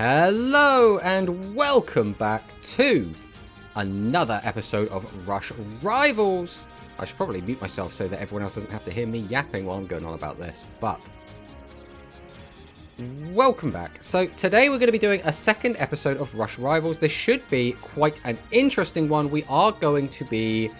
Hello and welcome back to another episode of Rush Rivals. I should probably mute myself so that everyone else doesn't have to hear me yapping while I'm going on about this, but welcome back. So today we're going to be doing a second episode of Rush Rivals. This should be quite an interesting one. We are going to be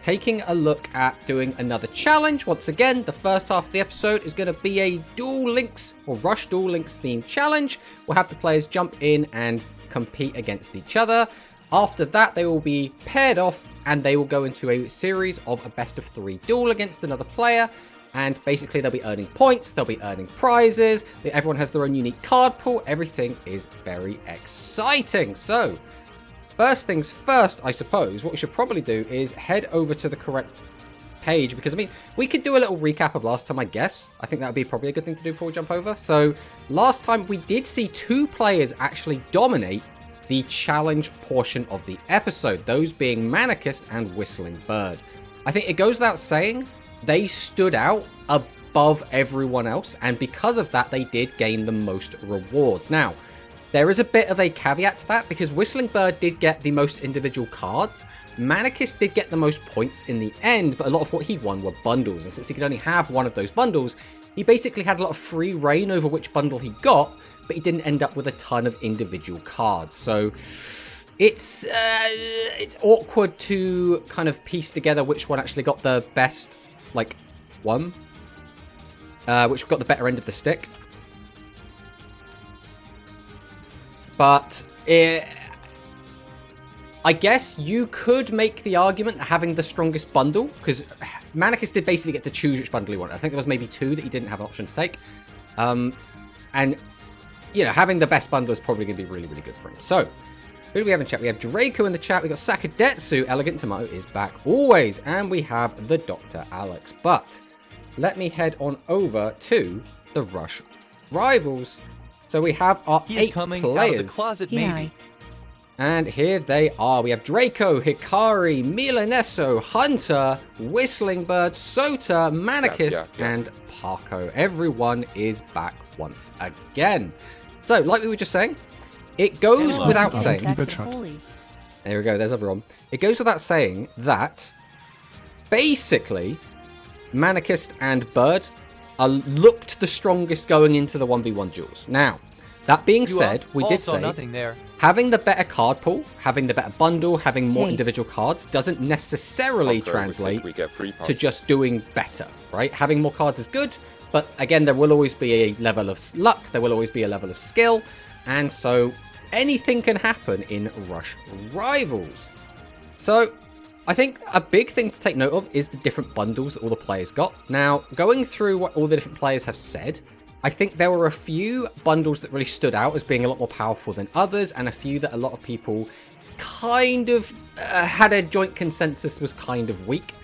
taking a look at doing another challenge. Once again, the first half of the episode is going to be a Duel Links or Rush Duel Links themed challenge. We'll have the players jump in and compete against each other. After that, they will be paired off and they will go into a series of a best of 3 duel against another player. And basically they'll be earning points, they'll be earning prizes, everyone has their own unique card pool. Everything is very exciting. So first things first, I suppose, what we should probably do is head over to the correct page, because, I mean, we could do a little recap of last time, I guess. I think that would be probably a good thing to do before we jump over. So, last time we did see 2 players actually dominate the challenge portion of the episode, those being Manicist and Whistling Bird. I think it goes without saying, they stood out above everyone else, and because of that, they did gain the most rewards. Now, there is a bit of a caveat to that, because Whistling Bird did get the most individual cards. Manicist did get the most points in the end, but a lot of what he won were bundles. And since he could only have one of those bundles, he basically had a lot of free reign over which bundle he got, but he didn't end up with a ton of individual cards. So it's awkward to kind of piece together which one actually got the best, like, one. Which got the better end of the stick. But I guess you could make the argument that having the strongest bundle, because Manicus did basically get to choose which bundle he wanted. I think there was maybe 2 that he didn't have an option to take. And, you know, having the best bundle is probably going to be really, really good for him. So, who do we have in chat? We have Draco in the chat. We got Sakadetsu. Elegant Tomato is back always. And we have the Dr. Alex. But let me head on over to the Rush Rivals. So we have our 8 players. Out of the closet, maybe. And here they are. We have Draco, Hikari, Milanesso, Hunter, Whistling Bird, Sota, Manicist, and Parko. Everyone is back once again. So, like we were just saying, it goes without saying. There we go, there's everyone. It goes without saying that basically Manicist and Bird looked the strongest going into the 1v1 duels. Now, that being said, we did say having the better card pool, having the better bundle, having more individual cards doesn't necessarily translate to just doing better, right? Having more cards is good, but again, there will always be a level of luck, there will always be a level of skill, and so anything can happen in Rush Rivals. So I think a big thing to take note of is the different bundles that all the players got. Now, going through what all the different players have said, I think there were a few bundles that really stood out as being a lot more powerful than others, and a few that a lot of people kind of had a joint consensus was kind of weak.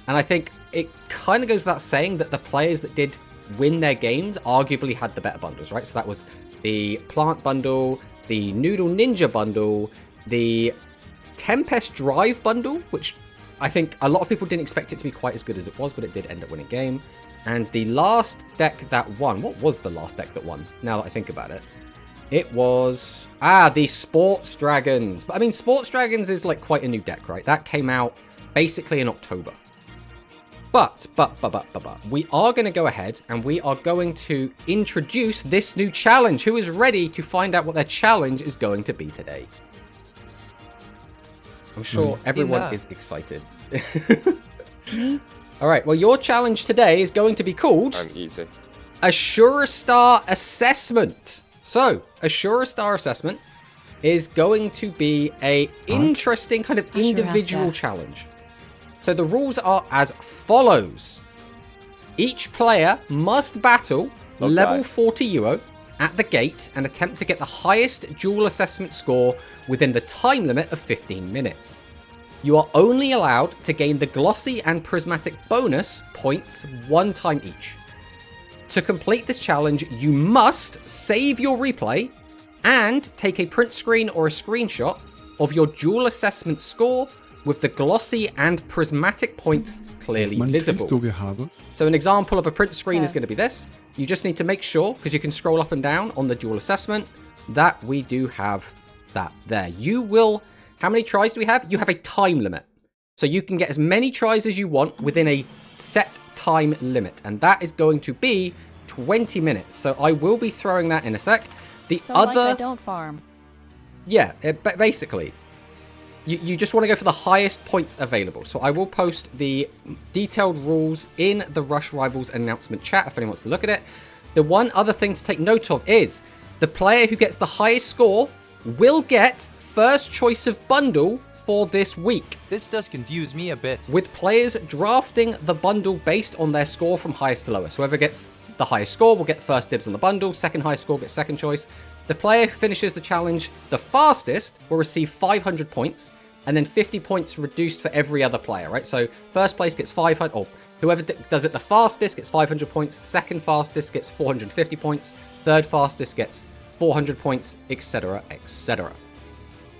And I think it kind of goes without saying that the players that did win their games arguably had the better bundles, right? So that was the Plant bundle, the Noodle Ninja bundle, the Tempest Drive bundle, which I think a lot of people didn't expect it to be quite as good as it was, but it did end up winning a game. And the last deck that won, what was the last deck that won, now that I think about it? It was, the Sports Dragons. But I mean, Sports Dragons is like quite a new deck, right? That came out basically in October. But, we are going to go ahead and we are going to introduce this new challenge. Who is ready to find out what their challenge is going to be today? I'm sure everyone is excited. All right, well, your challenge today is going to be called easy. Assura-Star Assessment. So, Assura-Star Assessment is going to be a interesting kind of individual challenge. So the rules are as follows. Each player must battle level 40 UO at the gate and attempt to get the highest dual assessment score within the time limit of 15 minutes. You are only allowed to gain the glossy and prismatic bonus points 1 time each. To complete this challenge, you must save your replay and take a print screen or a screenshot of your dual assessment score with the glossy and prismatic points clearly visible. So an example of a print screen is going to be this. You just need to make sure, because you can scroll up and down on the dual assessment, that we do have that there. You will... How many tries do we have? You have a time limit. So you can get as many tries as you want within a set time limit. And that is going to be 20 minutes. So I will be throwing that in a sec. The other... Like I don't farm. Yeah, basically. You just want to go for the highest points available. So I will post the detailed rules in the Rush Rivals announcement chat if anyone wants to look at it. The one other thing to take note of is the player who gets the highest score will get first choice of bundle for this week. This does confuse me a bit. With players drafting the bundle based on their score from highest to lowest. Whoever gets the highest score will get first dibs on the bundle. Second highest score gets second choice. The player who finishes the challenge the fastest will receive 500 points, and then 50 points reduced for every other player, right? So first place gets 500, or whoever does it the fastest gets 500 points, second fastest gets 450 points, third fastest gets 400 points, etc., etc.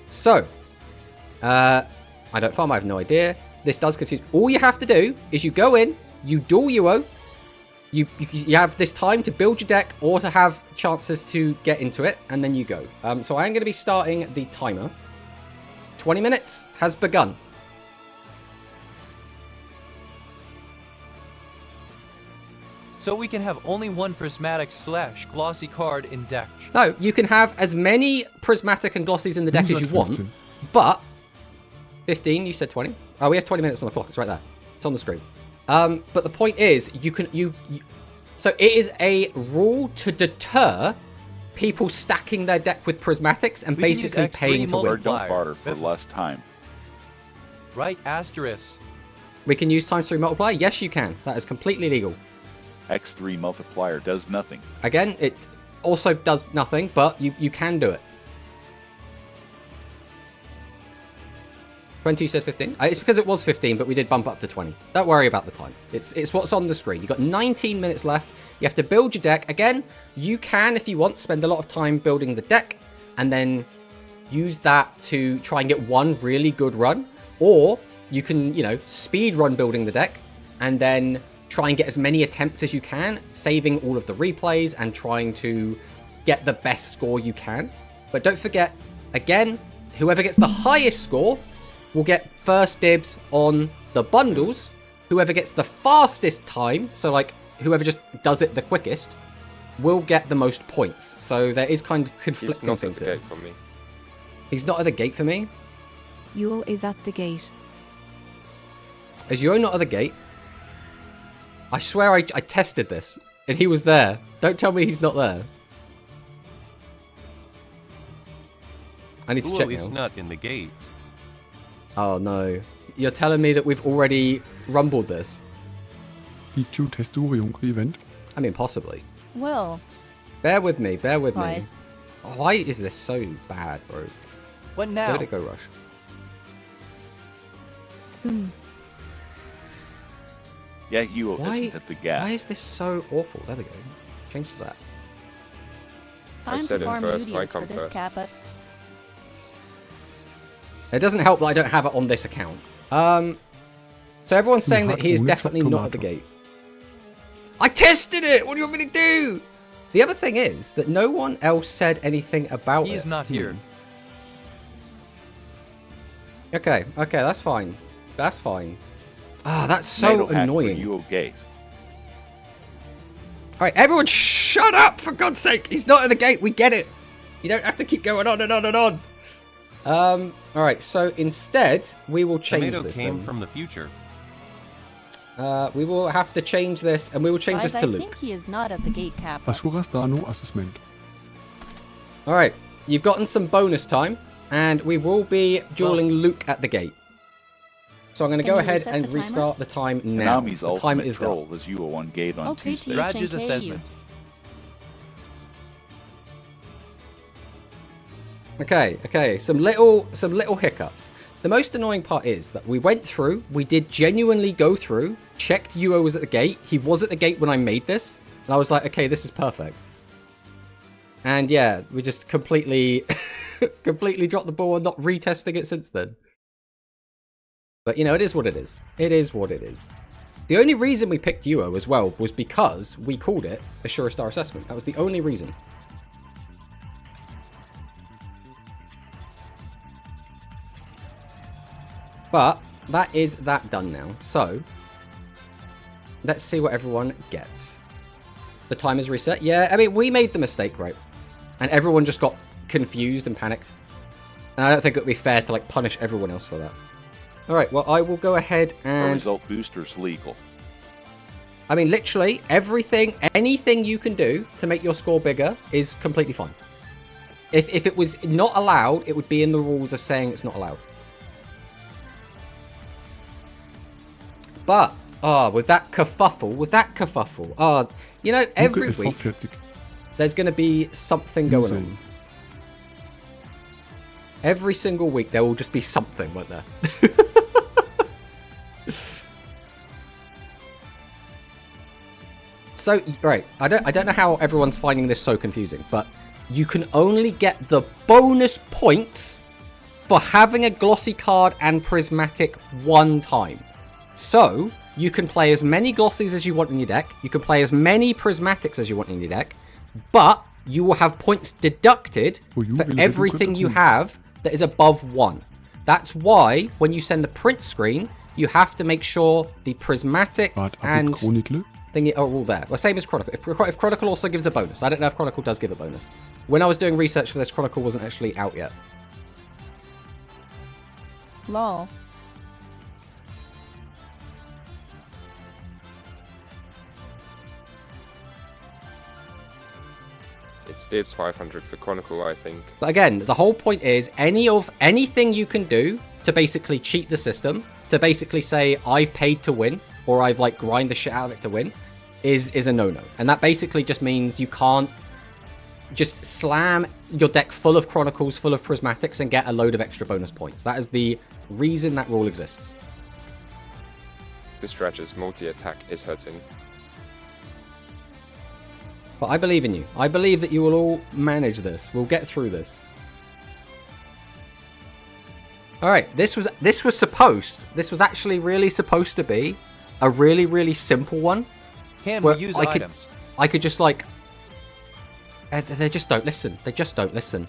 So, I don't farm, I have no idea. This does confuse. All you have to do is you go in, you dual UO, you have this time to build your deck or to have chances to get into it, and then you go. So I am going to be starting the timer. 20 minutes has begun. So we can have only one prismatic / glossy card in deck. No, you can have as many prismatic and glossies in the deck as you want, but 15, you said 20. Oh, we have 20 minutes on the clock. It's right there. It's on the screen. But the point is, so it is a rule to deter people stacking their deck with prismatics and basically paying to win. Don't barter for less time. Right, asterisk. We can use ×3 multiplier? Yes, you can. That is completely legal. X3 multiplier does nothing. Again, it also does nothing, but you can do it. 20 said 15. It's because it was 15, but we did bump up to 20. Don't worry about the time. It's what's on the screen. You've got 19 minutes left. You have to build your deck. Again, you can, if you want, spend a lot of time building the deck and then use that to try and get one really good run. Or you can, speed run building the deck and then try and get as many attempts as you can, saving all of the replays and trying to get the best score you can. But don't forget, again, whoever gets the highest score will get first dibs on the bundles. Whoever gets the fastest time, so like whoever just does it the quickest, will get the most points. So there is kind of conflicting things here. He's not at the gate for me. He's not at the gate for me? Yuo is at the gate. Is Yuo not at the gate? I swear I tested this, and he was there. Don't tell me he's not there. I need to check now. He's not in the gate. Oh no. You're telling me that we've already rumbled this? Gik du Testurium event? I mean, possibly. Well. Bear with me, bear with me. Rise. Why is this so bad, bro? What now? Where did it go, Rush? Yeah, you isn't at the gap. Why is this so awful? There we go. Change to that. Time said to it farm first, I Ludius come for this first. Kappa. It doesn't help that I don't have it on this account. So everyone's saying that he is definitely not at the gate. I tested it! What do you want me to do? The other thing is that no one else said anything about it. He's not here. Okay, that's fine. That's fine. Ah, that's so annoying. You okay? Alright, everyone shut up, for God's sake! He's not at the gate, we get it! You don't have to keep going on and on and on! Alright, so instead, we will change Tomato this came then. from the future. We will have to change this, and we will change this Guys, to I Luke. think he is not at the gate, Kappa. Asuras Dano assessment. Alright, you've gotten some bonus time, and we will be dueling Luke at the gate. So I'm going to go you ahead reset and the timer? restart the time now. Konami's The timer ultimate is done. troll is you on gate on Okay, Tuesday. THNK. Raj's assessment. Okay, some little hiccups. The most annoying part is that we went through, we did genuinely go through, checked Yuo was at the gate. He was at the gate when I made this, and I was like, okay, this is perfect. And yeah, we just completely dropped the ball and not retesting it since then. But it is what it is. It is what it is. The only reason we picked Yuo as well was because we called it a Sure Star assessment. That was the only reason. But that is that done now. So let's see what everyone gets. The time is reset. Yeah, I mean, we made the mistake, right? And everyone just got confused and panicked. And I don't think it would be fair to like punish everyone else for that. All right, well, I will go ahead A and... result booster's legal. I mean, literally, everything, anything you can do to make your score bigger is completely fine. If it was not allowed, it would be in the rules as saying it's not allowed. But, with that kerfuffle, you know, every Luke er week, fertig. there's going to be something going on. Insane. Every single week, there will just be something, won't there? So, right, I don't know how everyone's finding this so confusing, but you can only get the bonus points for having a glossy card and prismatic one time. So, you can play as many glossies as you want in your deck, you can play as many prismatics as you want in your deck, but you will have points deducted for everything you have that is above 1. That's why, when you send the print screen, you have to make sure the prismatic and thingy are all there. Well, same as Chronicle. If Chronicle also gives a bonus. I don't know if Chronicle does give a bonus. When I was doing research for this, Chronicle wasn't actually out yet. Lol. It states 500 for Chronicle, I think. But again, the whole point is anything you can do to basically cheat the system, to basically say I've paid to win, or I've like grind the shit out of it to win, is a no-no. And that basically just means you can't just slam your deck full of Chronicles, full of Prismatics, and get a load of extra bonus points. That is the reason that rule exists. This stretch's multi-attack is hurting. But I believe in you. I believe that you will all manage this. We'll get through this. Alright, this was actually really supposed to be a really, really simple one. Can we use items? I could just like... They just don't listen. They just don't listen.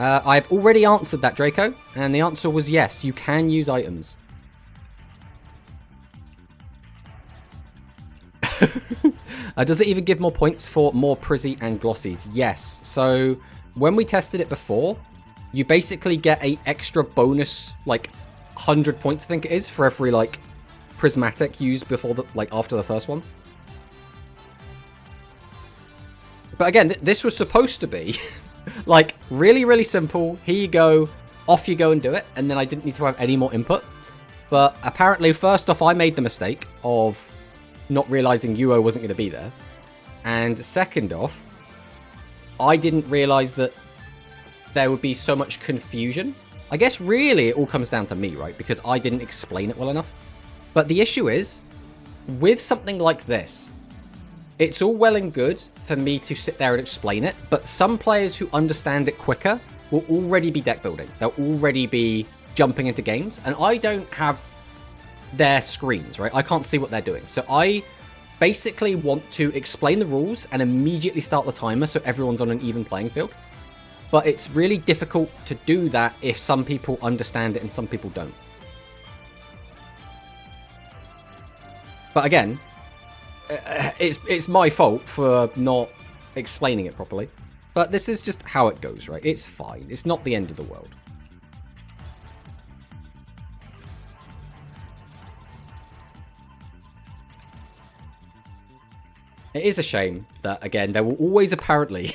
I've already answered that, Draco, and the answer was yes, you can use items. Does it even give more points for more Prizzy and Glossies? Yes. So when we tested it before, you basically get a extra bonus, like 100 points, I think it is, for every like prismatic used before the after the first one. But again, this was supposed to be like really, really simple. Here you go, off you go and do it, and then I didn't need to have any more input. But apparently, first off, I made the mistake of not realizing UO wasn't going to be there, and second off, I didn't realize that there would be so much confusion. I guess really it all comes down to me, right? Because I didn't explain it well enough. But the issue is, with something like this, it's all well and good for me to sit there and explain it, but some players who understand it quicker will already be deck building. They'll already be jumping into games, and I don't have their screens, right? I can't see what they're doing. So I basically want to explain the rules and immediately start the timer so everyone's on an even playing field. But it's really difficult to do that if some people understand it and some people don't. But again, it's my fault for not explaining it properly. But this is just how it goes, right? It's fine. It's not the end of the world. It is a shame that, again, there will always apparently...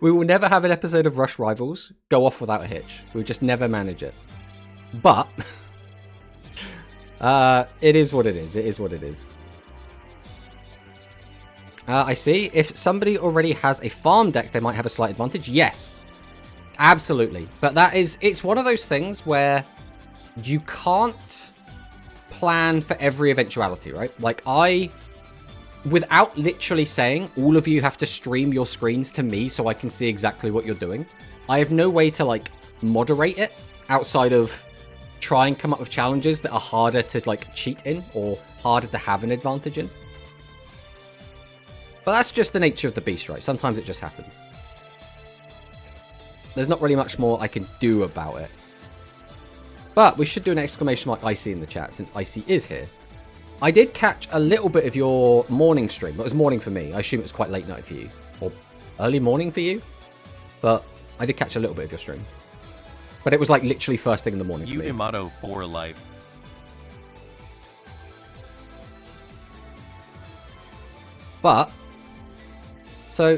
we will never have an episode of Rush Rivals go off without a hitch. We'll just never manage it. But... it is what it is. It is what it is. I see. If somebody already has a farm deck, they might have a slight advantage. Yes. Absolutely. But that is... It's one of those things where you can't plan for every eventuality, right? Like, without literally saying, all of you have to stream your screens to me so I can see exactly what you're doing, I have no way to, like, moderate it outside of try and come up with challenges that are harder to, like, cheat in or harder to have an advantage in. But that's just the nature of the beast, right? Sometimes it just happens. There's not really much more I can do about it. But we should do an exclamation mark Icy in the chat, since Icy is here. I did catch a little bit of your morning stream. It was morning for me. I assume it was quite late night for you. Or early morning for you. But I did catch a little bit of your stream. But it was like literally first thing in the morning for me. Yamato for life. But, so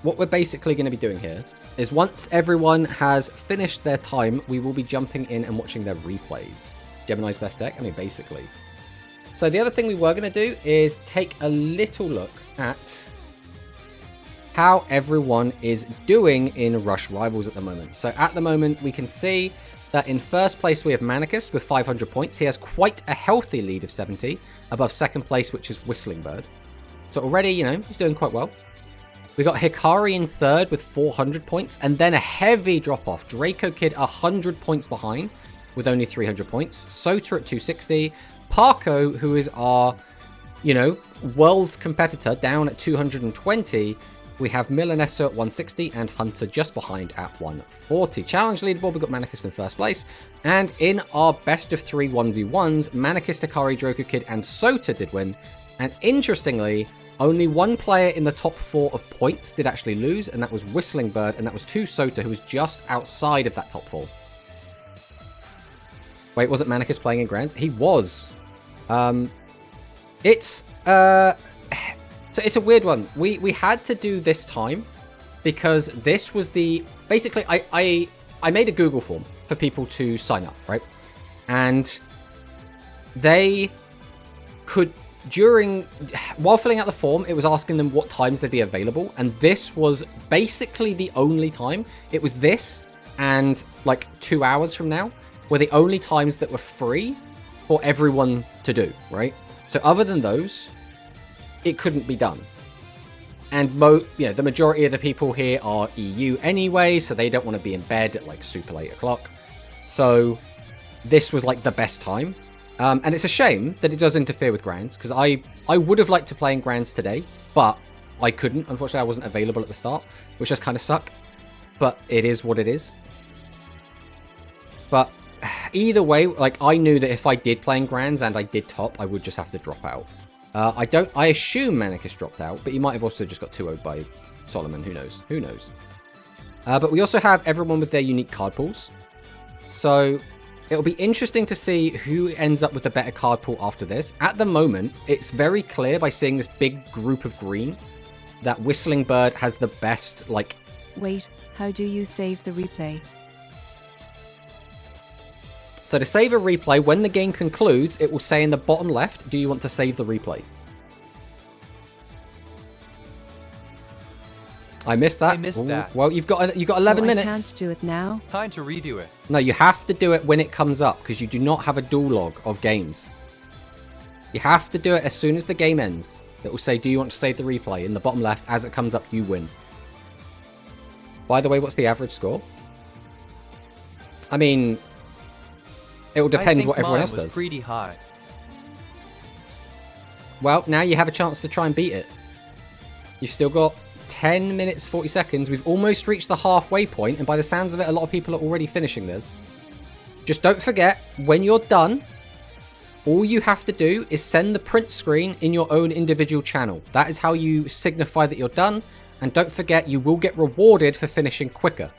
what we're basically going to be doing here is once everyone has finished their time, we will be jumping in and watching their replays. Gemini's best deck? I mean, basically. So the other thing we were going to do is take a little look at how everyone is doing in Rush Rivals at the moment. So at the moment, we can see that in first place we have Manicus with 500 points. He has quite a healthy lead of 70 above second place, which is Whistling Bird. So already, you know, he's doing quite well. We got Hikari in third with 400 points, and then a heavy drop-off. Draco Kid 100 points behind with only 300 points. Sota at 260. Parko, who is our, you know, world competitor, down at 220. We have Milanesso at 160 and Hunter just behind at 140. Challenge leaderboard, we've got Manicus in first place. And in our best of 3 1v1s, Manicus, Hikari, Draco Kid, and Sota did win. And interestingly, only one player in the top 4 of points did actually lose, and that was Whistling Bird, and that was to Sota, who was just outside of that top 4. Wait, wasn't Manicus playing in Grands? He was. So it's a weird one. We had to do this time because this was the... Basically, I made a Google form for people to sign up, right? And they could... While filling out the form, it was asking them what times they'd be available, and this was basically the only time. It was this and like 2 hours from now were the only times that were free for everyone to do, right? So other than those, it couldn't be done. And the majority of the people here are EU anyway, so they don't want to be in bed at like super late o'clock. So this was like the best time. And it's a shame that it does interfere with Grands, because I would have liked to play in Grands today, but I couldn't. Unfortunately, I wasn't available at the start, which does kind of suck. But it is what it is. But either way, like, I knew that if I did play in Grands and I did top, I would just have to drop out. I assume Manicus dropped out, but he might have also just got 2-0'd by Solomon. Who knows? Who knows? But we also have everyone with their unique card pools. So... it'll be interesting to see who ends up with the better card pool after this. At the moment, it's very clear by seeing this big group of green that Whistling Bird has the best, like... Wait, how do you save the replay? So to save a replay, when the game concludes, it will say in the bottom left, do you want to save the replay? I missed that. I missed that. Well, you've got 11 so minutes. I can't do it now? Time to redo it. No, you have to do it when it comes up, because you do not have a dual log of games. You have to do it as soon as the game ends. It will say, do you want to save the replay? In the bottom left, as it comes up, you win. By the way, what's the average score? I mean, it will depend what everyone else does. Pretty high. Well, now you have a chance to try and beat it. You've still got 10 minutes, 40 seconds. We've almost reached the halfway point, and by the sounds of it, a lot of people are already finishing this. Just don't forget, when you're done, all you have to do is send the print screen in your own individual channel. That is how you signify that you're done, and don't forget, you will get rewarded for finishing quicker.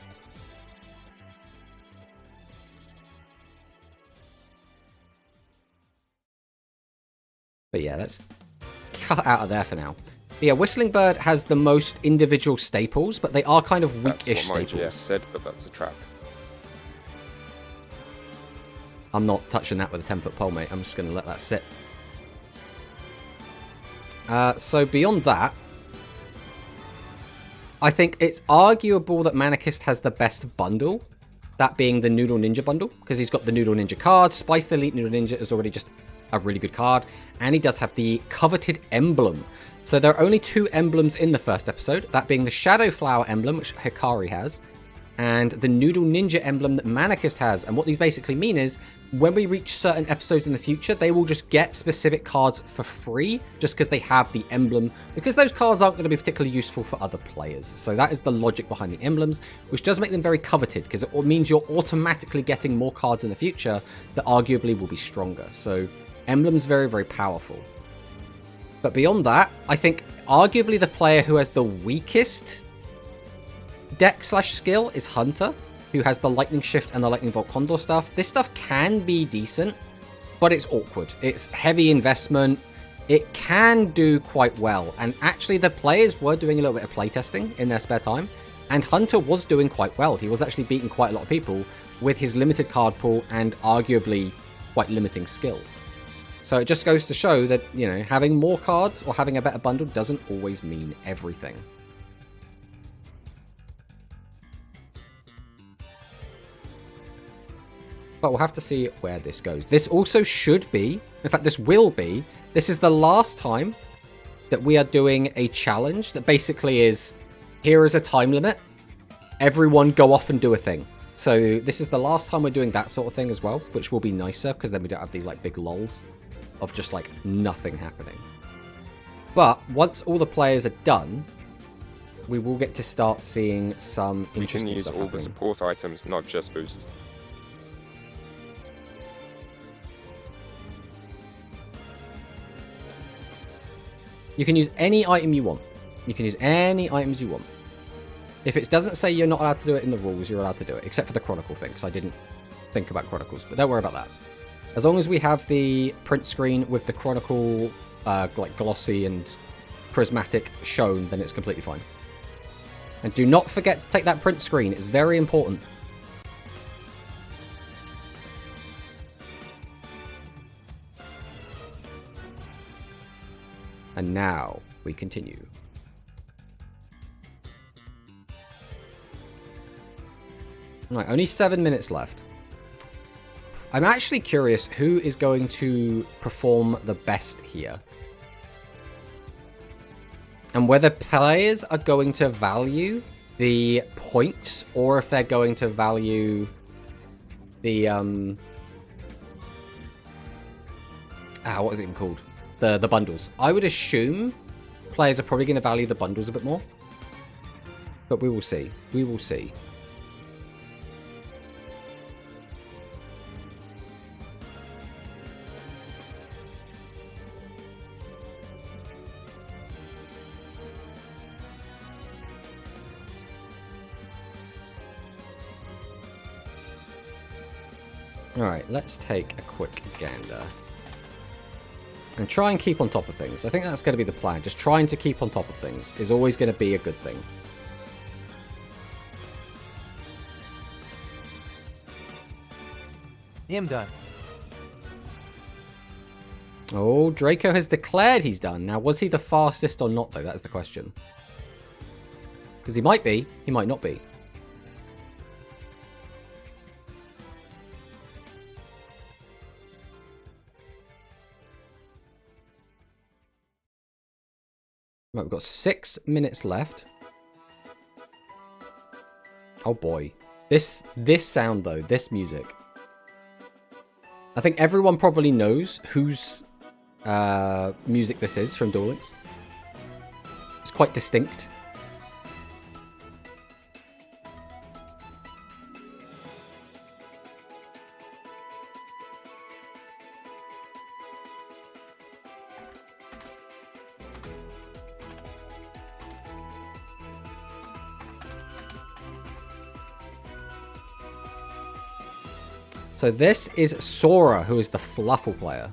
But yeah, let's cut out of there for now. But yeah, Whistling Bird has the most individual staples, but they are kind of weak-ish That's what my staples. GF said, but that's a trap. I'm not touching that with a 10-foot pole, mate. I'm just going to let that sit. So beyond that, I think it's arguable that Manicus has the best bundle, that being the Noodle Ninja bundle, because he's got the Noodle Ninja card. Spice the Elite Noodle Ninja is already just a really good card, and he does have the coveted emblem. So there are only 2 emblems in the first episode, that being the Shadow Flower emblem, which Hikari has, and the Noodle Ninja emblem that Manicust has. And what these basically mean is, when we reach certain episodes in the future, they will just get specific cards for free, just because they have the emblem, because those cards aren't going to be particularly useful for other players. So that is the logic behind the emblems, which does make them very coveted, because it means you're automatically getting more cards in the future that arguably will be stronger. So emblems very, very powerful. But beyond that, I think arguably the player who has the weakest deck/skill is Hunter, who has the Lightning Shift and the Lightning Volt Condor stuff. This stuff can be decent, but it's awkward. It's heavy investment. It can do quite well. And actually, the players were doing a little bit of playtesting in their spare time, and Hunter was doing quite well. He was actually beating quite a lot of people with his limited card pool and arguably quite limiting skill. So it just goes to show that, you know, having more cards or having a better bundle doesn't always mean everything. But we'll have to see where this goes. This also should be, in fact, this will be, this is the last time that we are doing a challenge that basically is, here is a time limit. Everyone go off and do a thing. So this is the last time we're doing that sort of thing as well, which will be nicer, because then we don't have these like big lulls of just like nothing happening. But once all the players are done, we will get to start seeing some interesting We can use stuff all happening. the support items, not just boost. You can use any item you want. You can use any items you want. If it doesn't say you're not allowed to do it in the rules, you're allowed to do it. Except for the Chronicle thing, because I didn't think about Chronicles. But don't worry about that. As long as we have the print screen with the Chronicle like glossy and prismatic shown, then it's completely fine. And do not forget to take that print screen. It's very important. And now we continue. Right, only 7 minutes left. I'm actually curious who is going to perform the best here. And whether players are going to value the points or if they're going to value the what is it even called? The bundles. I would assume players are probably going to value the bundles a bit more. But we will see. We will see. Alright, let's take a quick gander. And try and keep on top of things. I think that's going to be the plan. Just trying to keep on top of things is always going to be a good thing. I'm done. Oh, Draco has declared he's done. Now, was he the fastest or not, though? That's the question. Because he might be. He might not be. Right, we've got 6 minutes left. Oh boy. This sound though, this music. I think everyone probably knows whose music this is from Duel Links. It's quite distinct. So this is Sora, who is the Fluffle player.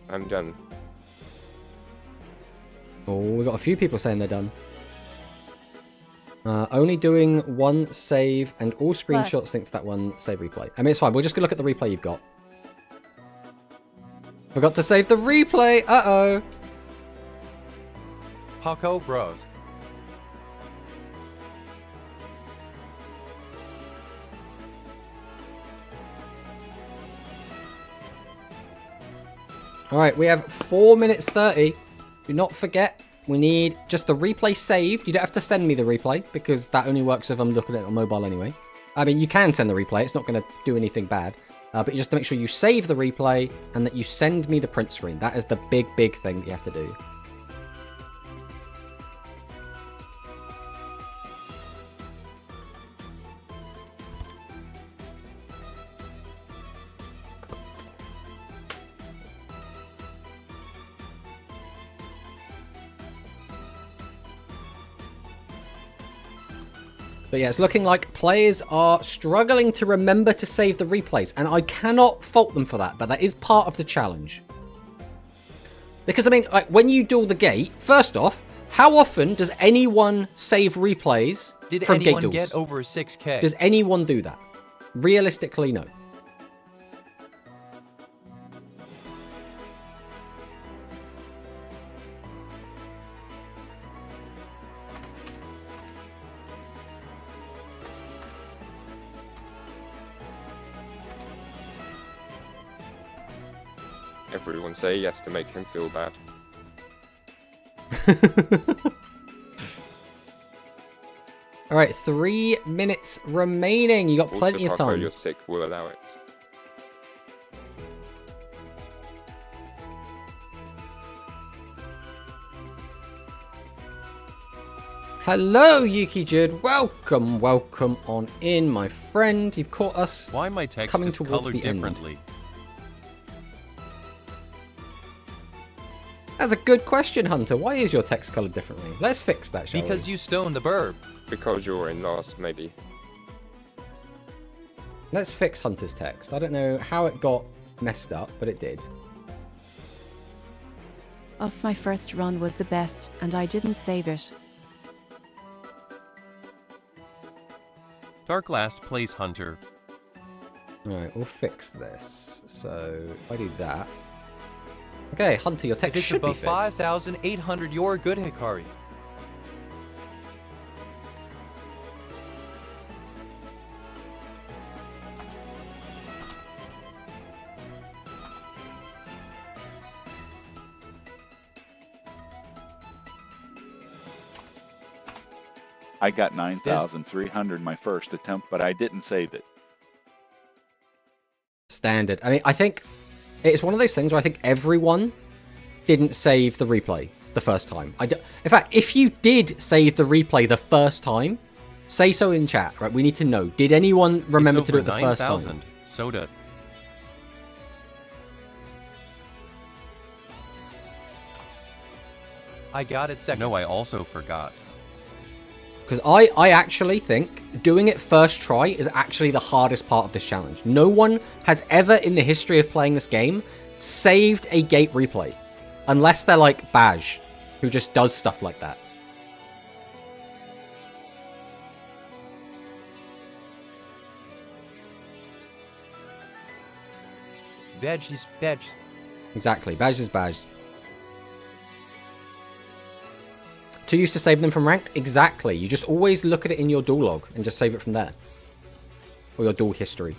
I'm done. Oh, we got a few people saying they're done. Only doing one save and all screenshots sync to that one save replay. I mean, it's fine. We're just going to look at the replay you've got. Forgot to save the replay. Uh-oh. Paco Bros. All right, we have 4 minutes 30. Do not forget, we need just the replay saved. You don't have to send me the replay because that only works if I'm looking at it on mobile anyway. I mean, you can send the replay. It's not going to do anything bad. But you just have to make sure you save the replay and that you send me the print screen. That is the big, big thing that you have to do. But yeah, it's looking like players are struggling to remember to save the replays. And I cannot fault them for that, but that is part of the challenge. Because, I mean, like, when you duel the gate, first off, how often does anyone save replays from gate duels? Did anyone get over 6K? Does anyone do that? Realistically, no. Everyone say yes to make him feel bad. All right, 3 minutes remaining. You got plenty Also, of time. You're sick will allow it. Hello, Yuki Jude. Welcome, welcome on in, my friend. You've caught us Why my text coming is towards colored the end. differently? That's a good question, Hunter. Why is your text colored differently? Let's fix that, shall Because we? you stoned the burb. Because you're in last, maybe. Let's fix Hunter's text. I don't know how it got messed up, but it did. Off my first run was the best, and I didn't save it. Dark Last plays Hunter. Alright, we'll fix this. So, if I do that... Okay, Hunter, your If text it's should be above fixed. 5,800, you're good, Hikari. I got 9,300 my first attempt, but I didn't save it. Standard. I mean, I think it's one of those things where I think everyone didn't save the replay the first time. In fact, if you did save the replay the first time, say so in chat, right? We need to know. Did anyone remember It's to do over it the first time? 9,000. Soda. I got it second. No, I also forgot. Because I actually think doing it first try is actually the hardest part of this challenge. No one has ever in the history of playing this game saved a gate replay. Unless they're like Baj, who just does stuff like that. Veg is veg. Exactly. Baj is Baj. Too used to save them from ranked? Exactly. You just always look at it in your duel log and just save it from there. Or your duel history.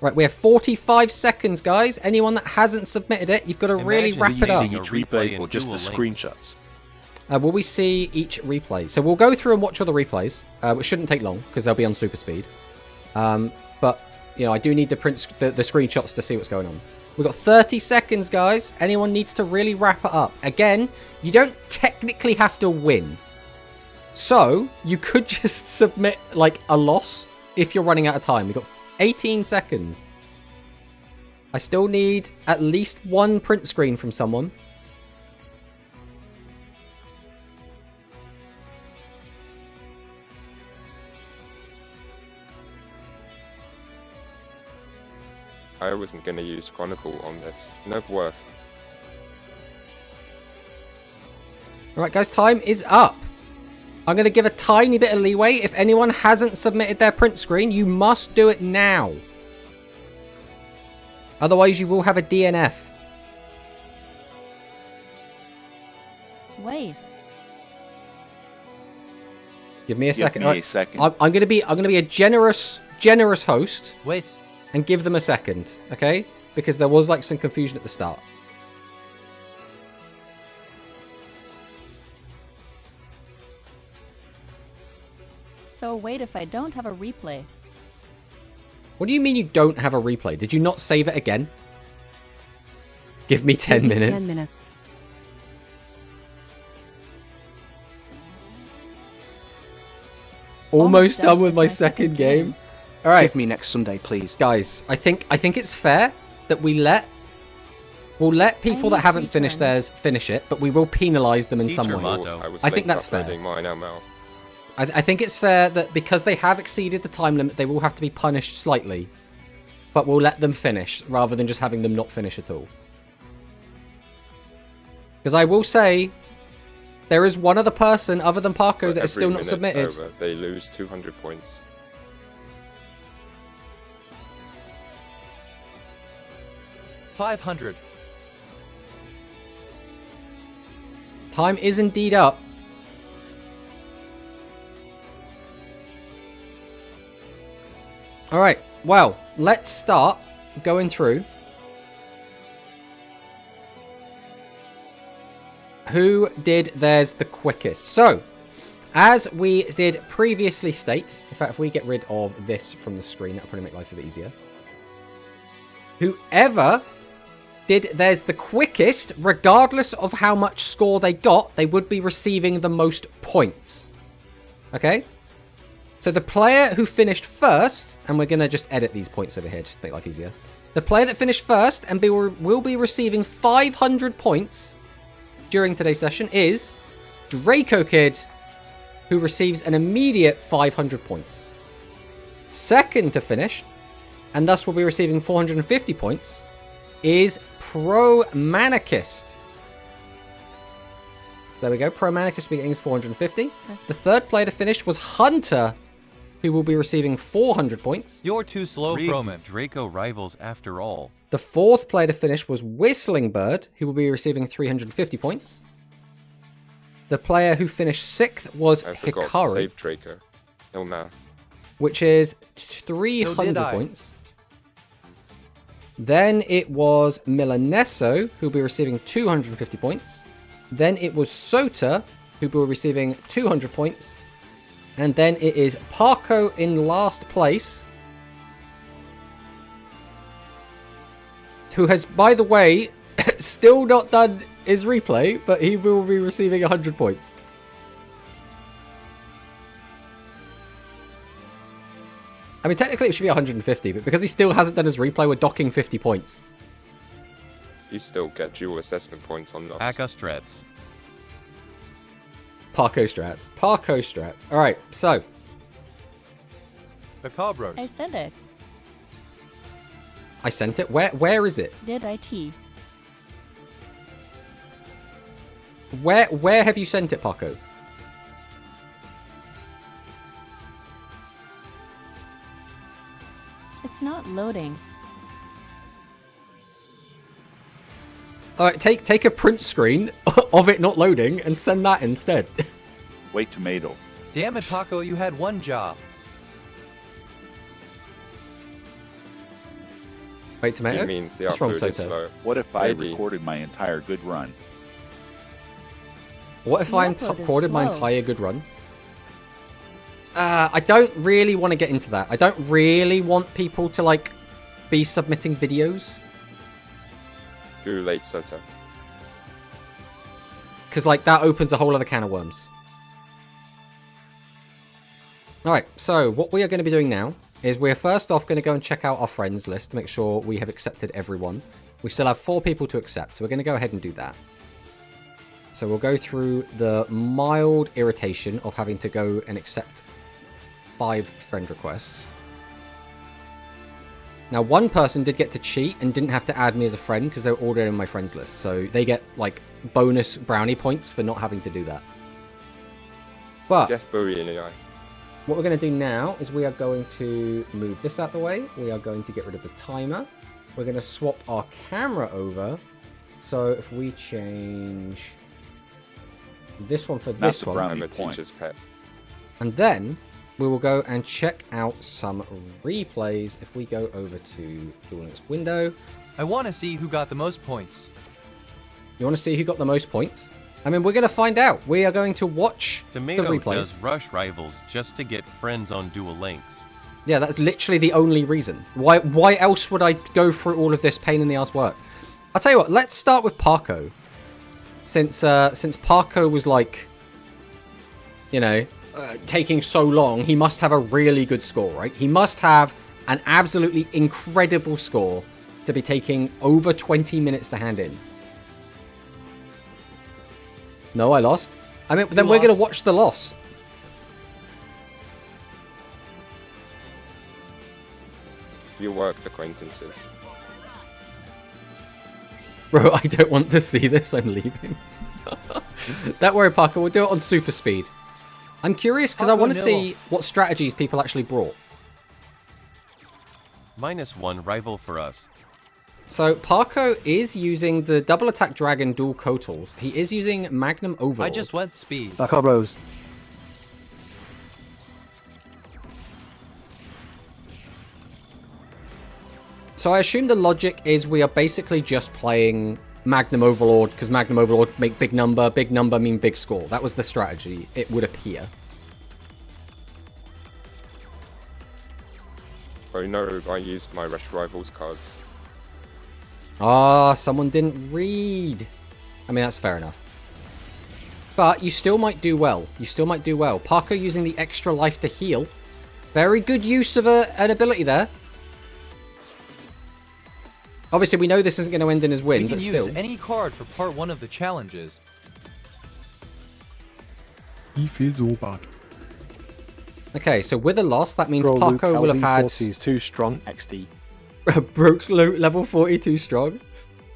Right, we have 45 seconds, guys. Anyone that hasn't submitted it, you've got to really Imagine wrap it up. seeing a replay or just the screenshots? Will we see each replay? So we'll go through and watch all the replays, which shouldn't take long because they'll be on super speed. But, you know, I do need the screenshots to see what's going on. We've got 30 seconds, guys. Anyone needs to really wrap it up. Again, you don't technically have to win. So, you could just submit, like, a loss if you're running out of time. We've got 18 seconds. I still need at least one print screen from someone. I wasn't going to use Chronicle on this. No worth. Alright, guys, time is up. I'm going to give a tiny bit of leeway. If anyone hasn't submitted their print screen, you must do it now. Otherwise, you will have a DNF. Wait. Give me a second. Give me Alright, a second. I'm going to be a generous host Wait. and give them a second, okay? Because there was like some confusion at the start. So wait if I don't have a replay. What do you mean you don't have a replay? Did you not save it again? Give me 10 Give me minutes. 10 minutes. Almost done with my second game. All right, Give me next Sunday, please. guys. I think it's fair that we'll let people that need haven't 3 finished turns. theirs finish it, but we will penalize them in some Teacher way. motto. I was I think late that's fair. uploading mine ML. I think it's fair that because they have exceeded the time limit, they will have to be punished slightly. But we'll let them finish rather than just having them not finish at all. Because I will say, there is one other person other than Parko For that is every still not minute submitted. over, they lose 200 points. $500. Time is indeed up. Alright, well, let's start going through. Who did theirs the quickest? So, as we did previously state, in fact, if we get rid of this from the screen, that'll probably make life a bit easier. Whoever did theirs the quickest, regardless of how much score they got, they would be receiving the most points. Okay? So the player who finished first, and we're going to just edit these points over here just to make life easier. The player that finished first and will be receiving 500 points during today's session is Draco Kid, who receives an immediate 500 points. Second to finish, and thus will be receiving 450 points, is Pro Manicist. There we go. Pro Manicist begins 450. The third player to finish was Hunter, who will be receiving 400 points. You're too slow, Rigged Proman. Draco rivals after all. The fourth player to finish was Whistling Bird, who will be receiving 350 points. The player who finished sixth was I forgot to Hikari, save Draco. Oh no. which is So 300 did I. points. Then it was Milaneso, who will be receiving 250 points. Then it was Sota, who will be receiving 200 points. And then it is Parko in last place, who has, by the way, still not done his replay, but he will be receiving 100 points. I mean, technically it should be 150, but because he still hasn't done his replay, we're docking 50 points. You still get dual assessment points on loss. Akastrets. Parko strats. Parko strats. Alright, so, The Cabros. I said it. I sent it. Where is it? Did IT? Where have you sent it, Parko? It's not loading. Alright, take a print screen of it not loading and send that instead. Wait, tomato. Damn it, Paco, you had one job. Wait, tomato? It means the What's wrong, upload is Soto? slow. What if I Maybe. recorded my entire good run? What if The I upload is recorded my slow. entire good run? I don't really want to get into that. I don't really want people to, like, be submitting videos. Too late, Sota. Because, like, that opens a whole other can of worms. Alright, so what we are going to be doing now is we're first off going to go and check out our friends list to make sure we have accepted everyone. We still have 4 people to accept, so we're going to go ahead and do that. So we'll go through the mild irritation of having to go and accept 5 friend requests. Now, one person did get to cheat and didn't have to add me as a friend because they were already in my friends list. So they get, like, bonus brownie points for not having to do that. But Jeff Bowie in AI. what we're going to do now is we are going to move this out the way. We are going to get rid of the timer. We're going to swap our camera over. So if we change this one for That's this the one, brownie I'm a points. teacher's pet. and then we will go and check out some replays. If we go over to Duel Links window, I want to see who got the most points. you want to see who got the most points? I mean, we're going to find out. We are going to watch the Tomato replays. does rush rivals just to get friends on Duel Links. Yeah, that's literally the only reason. Why else would I go through all of this pain in the ass work? I'll tell you what, let's start with Parko. Since Parko was like, you know, taking so long, he must have a really good score, right? He must have an absolutely incredible score to be taking over 20 minutes to hand in. No, I lost. I mean, then we're going to watch the loss. You worked acquaintances. Bro, I don't want to see this. I'm leaving. Don't worry, Parker. We'll do it on super speed. I'm curious because I want to see what strategies people actually brought. -1 rival for us. So, Parko is using the double attack dragon dual Kotals. He is using Magnum Overlord. I just went speed. Back up, Rose. So I assume the logic is we are basically just playing Magnum Overlord because Magnum Overlord make big number mean big score. That was the strategy, it would appear. Oh no, I used my Rush Rivals cards. Ah, someone didn't read. I mean, that's fair enough. But you still might do well. You still might do well. Parker using the extra life to heal. Very good use of an ability there. Obviously, we know this isn't going to end in his win, We can but use still. any card for part 1 of the challenges. I feel so bad. Okay, so with a loss, that means Bro, Luke, Parko will have had... LV40 is too strong. XD. broke level 42 strong.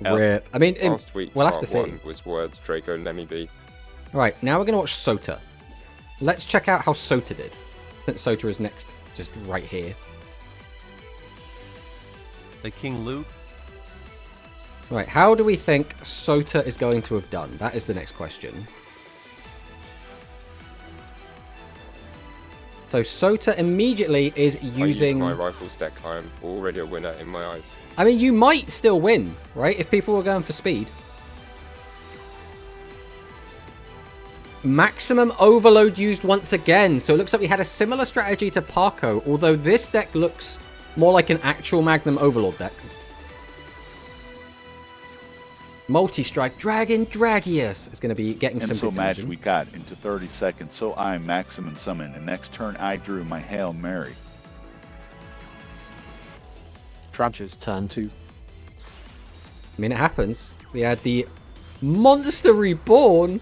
Yep. Rip. I mean, Last week's we'll have part to see. 1 was words Draco Let Me Be. Right, now we're going to watch Sota. Let's check out how Sota did. Since Sota is next, just right here. The King Luke. Right, how do we think Sota is going to have done? That is the next question. So Sota immediately is using... I used my Rifles deck. I am already a winner in my eyes. I mean, you might still win, right? If people were going for speed. Maximum Overload used once again. So it looks like we had a similar strategy to Parko, although this deck looks more like an actual Magnum Overlord deck. Multi-strike Dragon Dragius is going to be getting And some so big match damage. we got into 30 seconds. So I maximum summon. And next turn I drew my Hail Mary. Tranches turn 2. I mean, it happens. We had the Monster Reborn.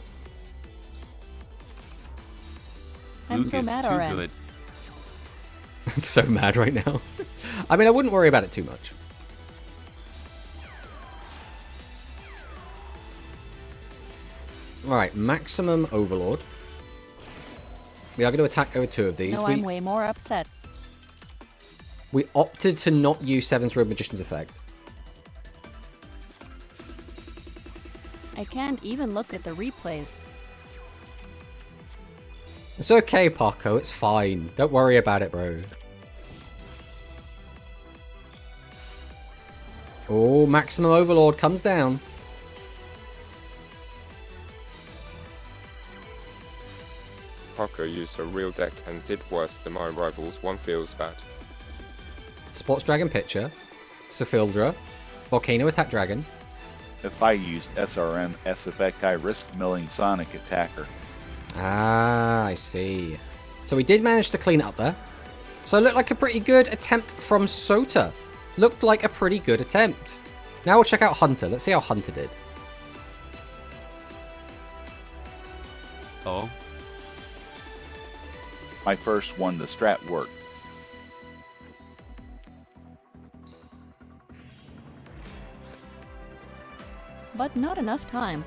I'm Luke so is mad too already. good. I'm so mad right now. I mean, I wouldn't worry about it too much. Alright, Maximum Overlord. We are going to attack over 2 of these. No, I'm way more upset. We opted to not use Seven's Road Magician's effect. I can't even look at the replays. It's okay, Parko. It's fine. Don't worry about it, bro. Oh, Maximum Overlord comes down. Parker used a real deck and did worse than my rivals. One feels bad. Sports Dragon Pitcher. Sophildra. Volcano Attack Dragon. If I used SRM S effect, I risk milling Sonic Attacker. Ah, I see. So we did manage to clean it up there. So it looked like a pretty good attempt from Sota. Looked like a pretty good attempt. Now we'll check out Hunter. Let's see how Hunter did. Oh, My first one, the strat worked. But not enough time.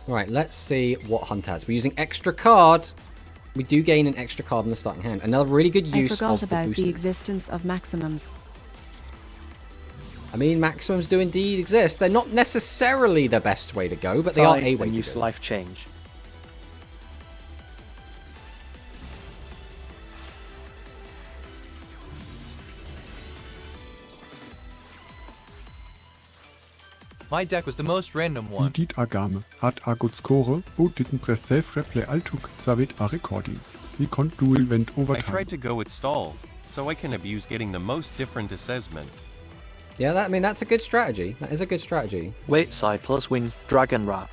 Right, let's see what Hunter has. We're using extra card. We do gain an extra card in the starting hand. Another really good I use forgot of the about boosters. the existence of maximums. I mean, maximums do indeed exist. They're not necessarily the best way to go, but they are a way to use go. life change. My deck was the most random I one. dit agame, hat agot score, o didn't press self-replay altuk, savit a recording. I kont duel went I overtime. tried to go with stall, so I can abuse getting the most different assessments. Yeah, I mean, that's a good strategy. That is a good strategy. Wait side plus wing Dragon Rat.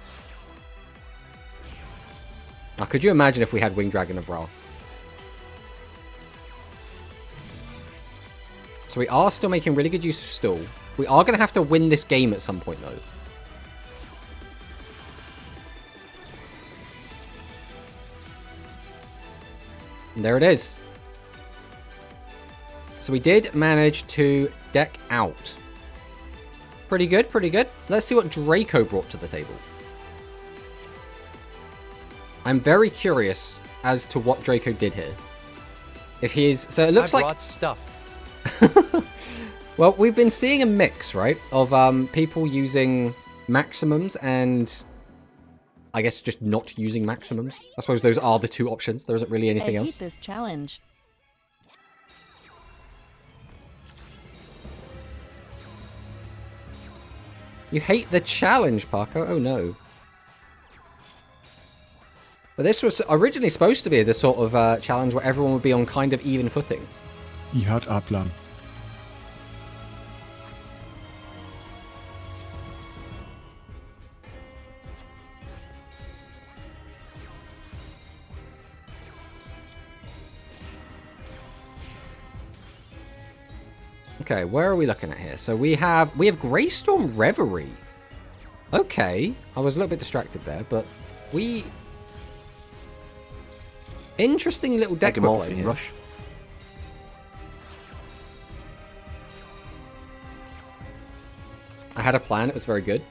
Now, could you imagine if we had Winged Dragon of Ra? So we are still making really good use of stall. We are going to have to win this game at some point, though. And there it is. So we did manage to deck out. Pretty good, pretty good. Let's see what Draco brought to the table. I'm very curious as to what Draco did here. If he is... So it looks I like... brought stuff. Well, we've been seeing a mix, right? Of people using maximums and... I guess just not using maximums. I suppose those are the two options. There isn't really anything I hate else. this challenge. You hate the challenge, Parko? Oh no. But this was originally supposed to be the sort of challenge where everyone would be on kind of even footing. I hat a plan. Okay, where are we looking at here? So we have Greystorm Reverie. Okay, I was a little bit distracted there, but we... Interesting little deck we're playing Megamorphin here. Rush. I had a plan, it was very good.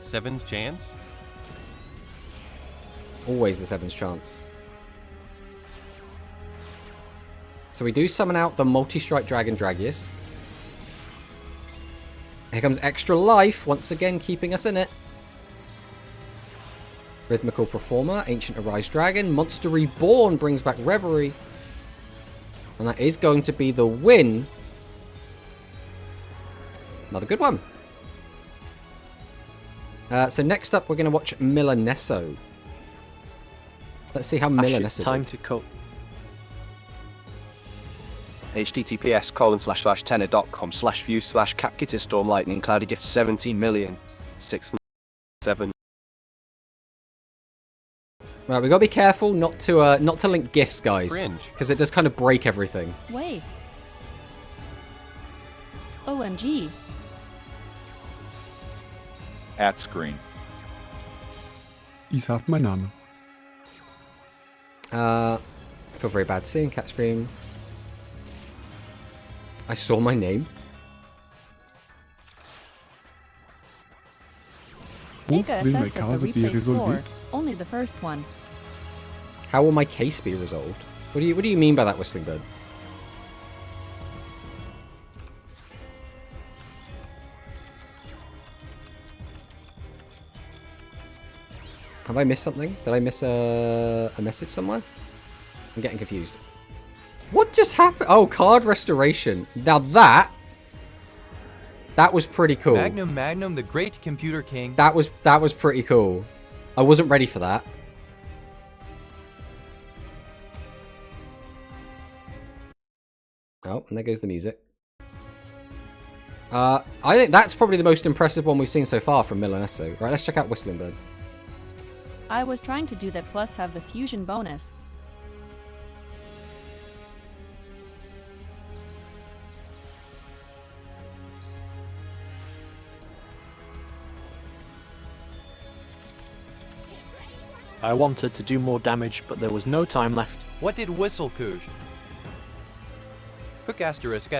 Seven's chance? Always the seven's chance. So we do summon out the multi-strike Dragon Dragius. Here comes Extra Life, once again keeping us in it. Rhythmical Performer, Ancient Arise Dragon, Monster Reborn brings back Reverie. And that is going to be the win. Another good one. So next up, we're going to watch Milanesso. Let's see how Ash, Milanesso it's time did. to cut. https://tenor.com/view/capgitter storm lightning cloudy gift 17,000,607. Right, we got to be careful not to link gifs, guys, Cringe. because it does kind of break everything. Wait. OMG. At screen. I have mein Name. Feel very bad seeing Cat Scream. I saw my name. Take a Will my assess of case the be replay score. resolved? Only the first one. How will my case be resolved? What do you mean by that, Whistling Bird? Have I missed something? Did I miss a message somewhere? I'm getting confused. What just happened? Oh, card restoration. Now that was pretty cool. Magnum, the great computer king. That was pretty cool. I wasn't ready for that. Oh, and there goes the music. I think that's probably the most impressive one we've seen so far from Milanesso. Right, let's check out Whistling Bird. I was trying to do that plus have the fusion bonus. I wanted to do more damage, but there was no time left. What did Whistle Cooge? Hook asterisk.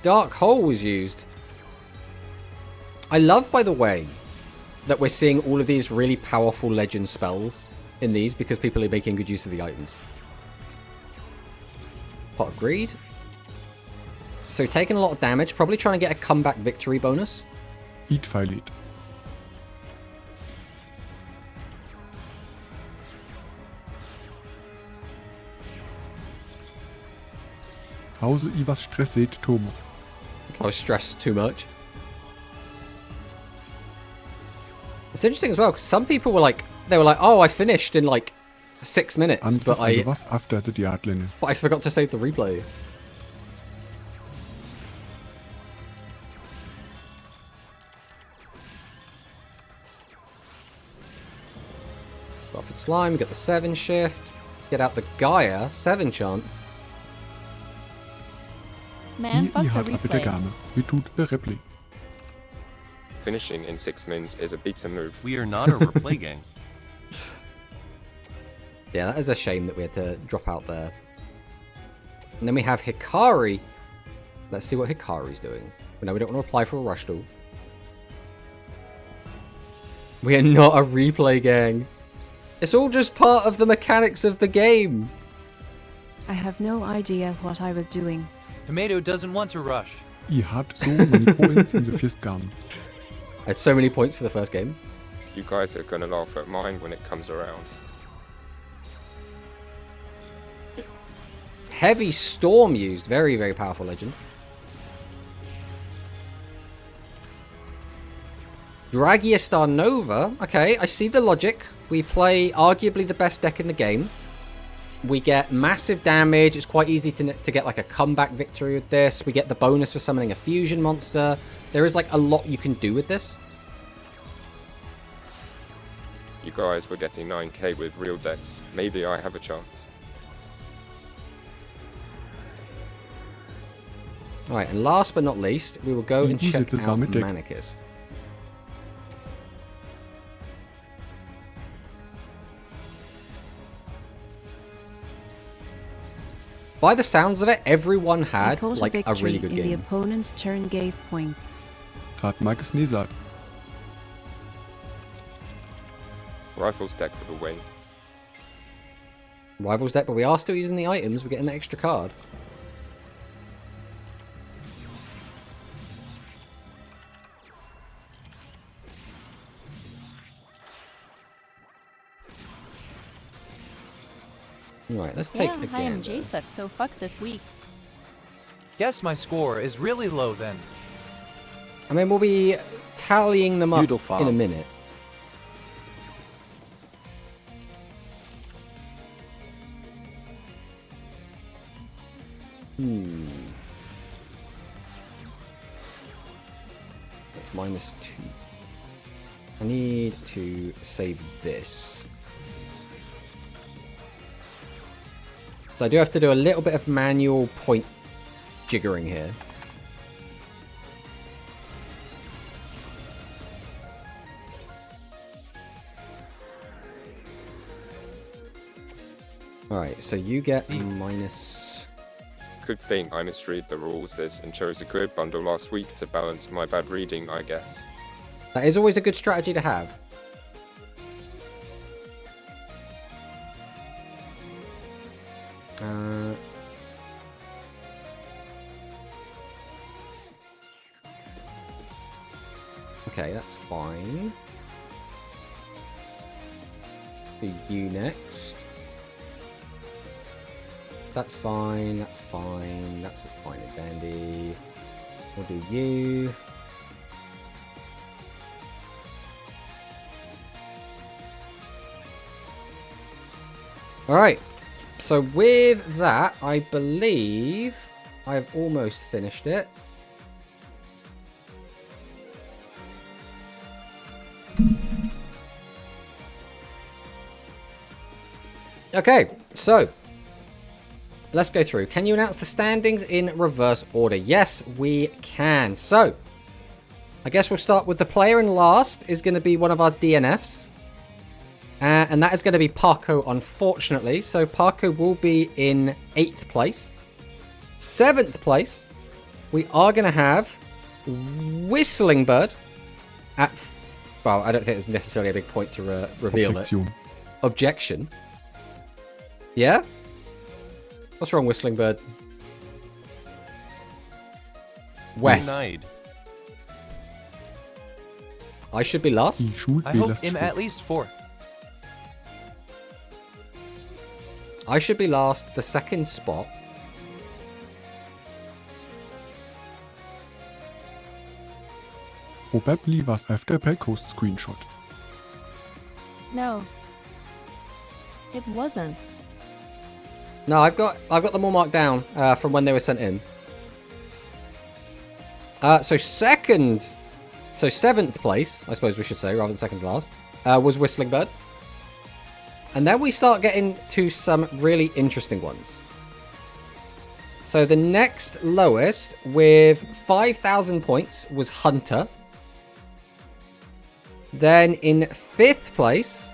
Dark Hole was used. I love, by the way, that we're seeing all of these really powerful legend spells in these because people are making good use of the items. Pot of Greed. So taking a lot of damage, probably trying to get a comeback victory bonus. Eat Violet. Hause I was stresset, Tomo. I was stressed too much. It's interesting as well, because some people were like, oh, I finished in like 6 minutes, Anders but also was after the Diatlene. I forgot to save the replay. Prophet Slime, we got the 7 shift. Get out the Gaia, 7 chance. Man, fuck I the hat aber der replay. Game. Wie tut der Replay? Finishing in 6 mins is a beta move. We are not a replay gang. Yeah, that is a shame that we had to drop out there. And then we have Hikari. Let's see what Hikari's doing. No, we don't want to apply for a rush duel. We are not a replay gang. It's all just part of the mechanics of the game. I have no idea what I was doing. Tomato doesn't want to rush. I had so many points in the first game. I had so many points for the first game. You guys are gonna laugh at mine when it comes around. Heavy Storm used. Very, very powerful legend. Dragiastar Nova. Okay, I see the logic. We play arguably the best deck in the game. We get massive damage. It's quite easy to get like a comeback victory with this. We get the bonus for summoning a fusion monster. There is like a lot you can do with this. You guys were getting 9k with real decks. Maybe I have a chance. Alright, and last but not least, we will go and Use check it as out our deck. Manicist. By the sounds of it, everyone I had caught like a a really victory good in the game. opponent turn gave points. Hat Marcus Nesat. Rifles deck for the win. Rivals deck, but we are still using the items. We're getting an extra card. Right, let's take Yeah, a I am gander. JSUC, so fuck this week. Guess my score is really low then. I mean, we'll be tallying them up Noodle farm. in a minute. That's -2. I need to save this. So I do have to do a little bit of manual point jiggering here. Alright, so you get minus... Good thing I misread the rules this and chose a grid bundle last week to balance my bad reading, I guess. That is always a good strategy to have. Okay, that's fine. Do you next. That's fine, that's fine, that's fine and dandy. We'll do you. Alright, so with that, I believe I've almost finished it. Okay, so let's go through. Can you announce the standings in reverse order? Yes, we can. So, I guess we'll start with the player in last is going to be one of our DNFs. And that is going to be Parko, unfortunately. So, Parko will be in 8th place. 7th place, we are going to have Whistling Bird at... Well, I don't think there's necessarily a big point to reveal it. Objection. Objection. Yeah? What's wrong, Whistling Bird? Wes. Denied. I should be last. Die Schuld I hope belast I'm schuld. at least 4th. I should be last. The second spot. Probably was after per coast screenshot. No. It wasn't. No, I've got them all marked down from when they were sent in. So seventh place, I suppose we should say, rather than second to last, was Whistling Bird. And then we start getting to some really interesting ones. So the next lowest with 5,000 points was Hunter. Then in 5th place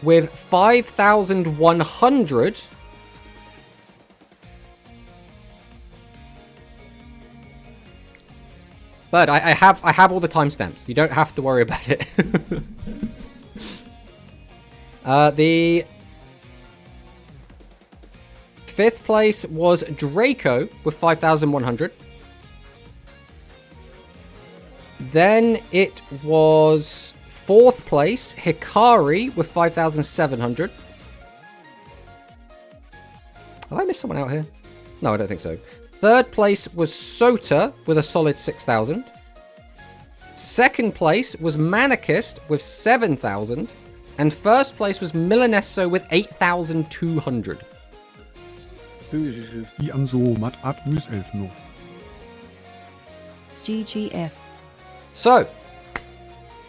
with 5,100 But I have all the timestamps. You don't have to worry about it. The 5th place was Draco with 5,100. Then it was 4th place, Hikari with 5,700. Have I missed someone out here? No, I don't think so. 3rd place was Sota with a solid 6,000. 2nd place was Manicist with 7,000. And 1st place was Milanesso with 8,200. I am so mat Atmos-Elfenhof. GGS. So,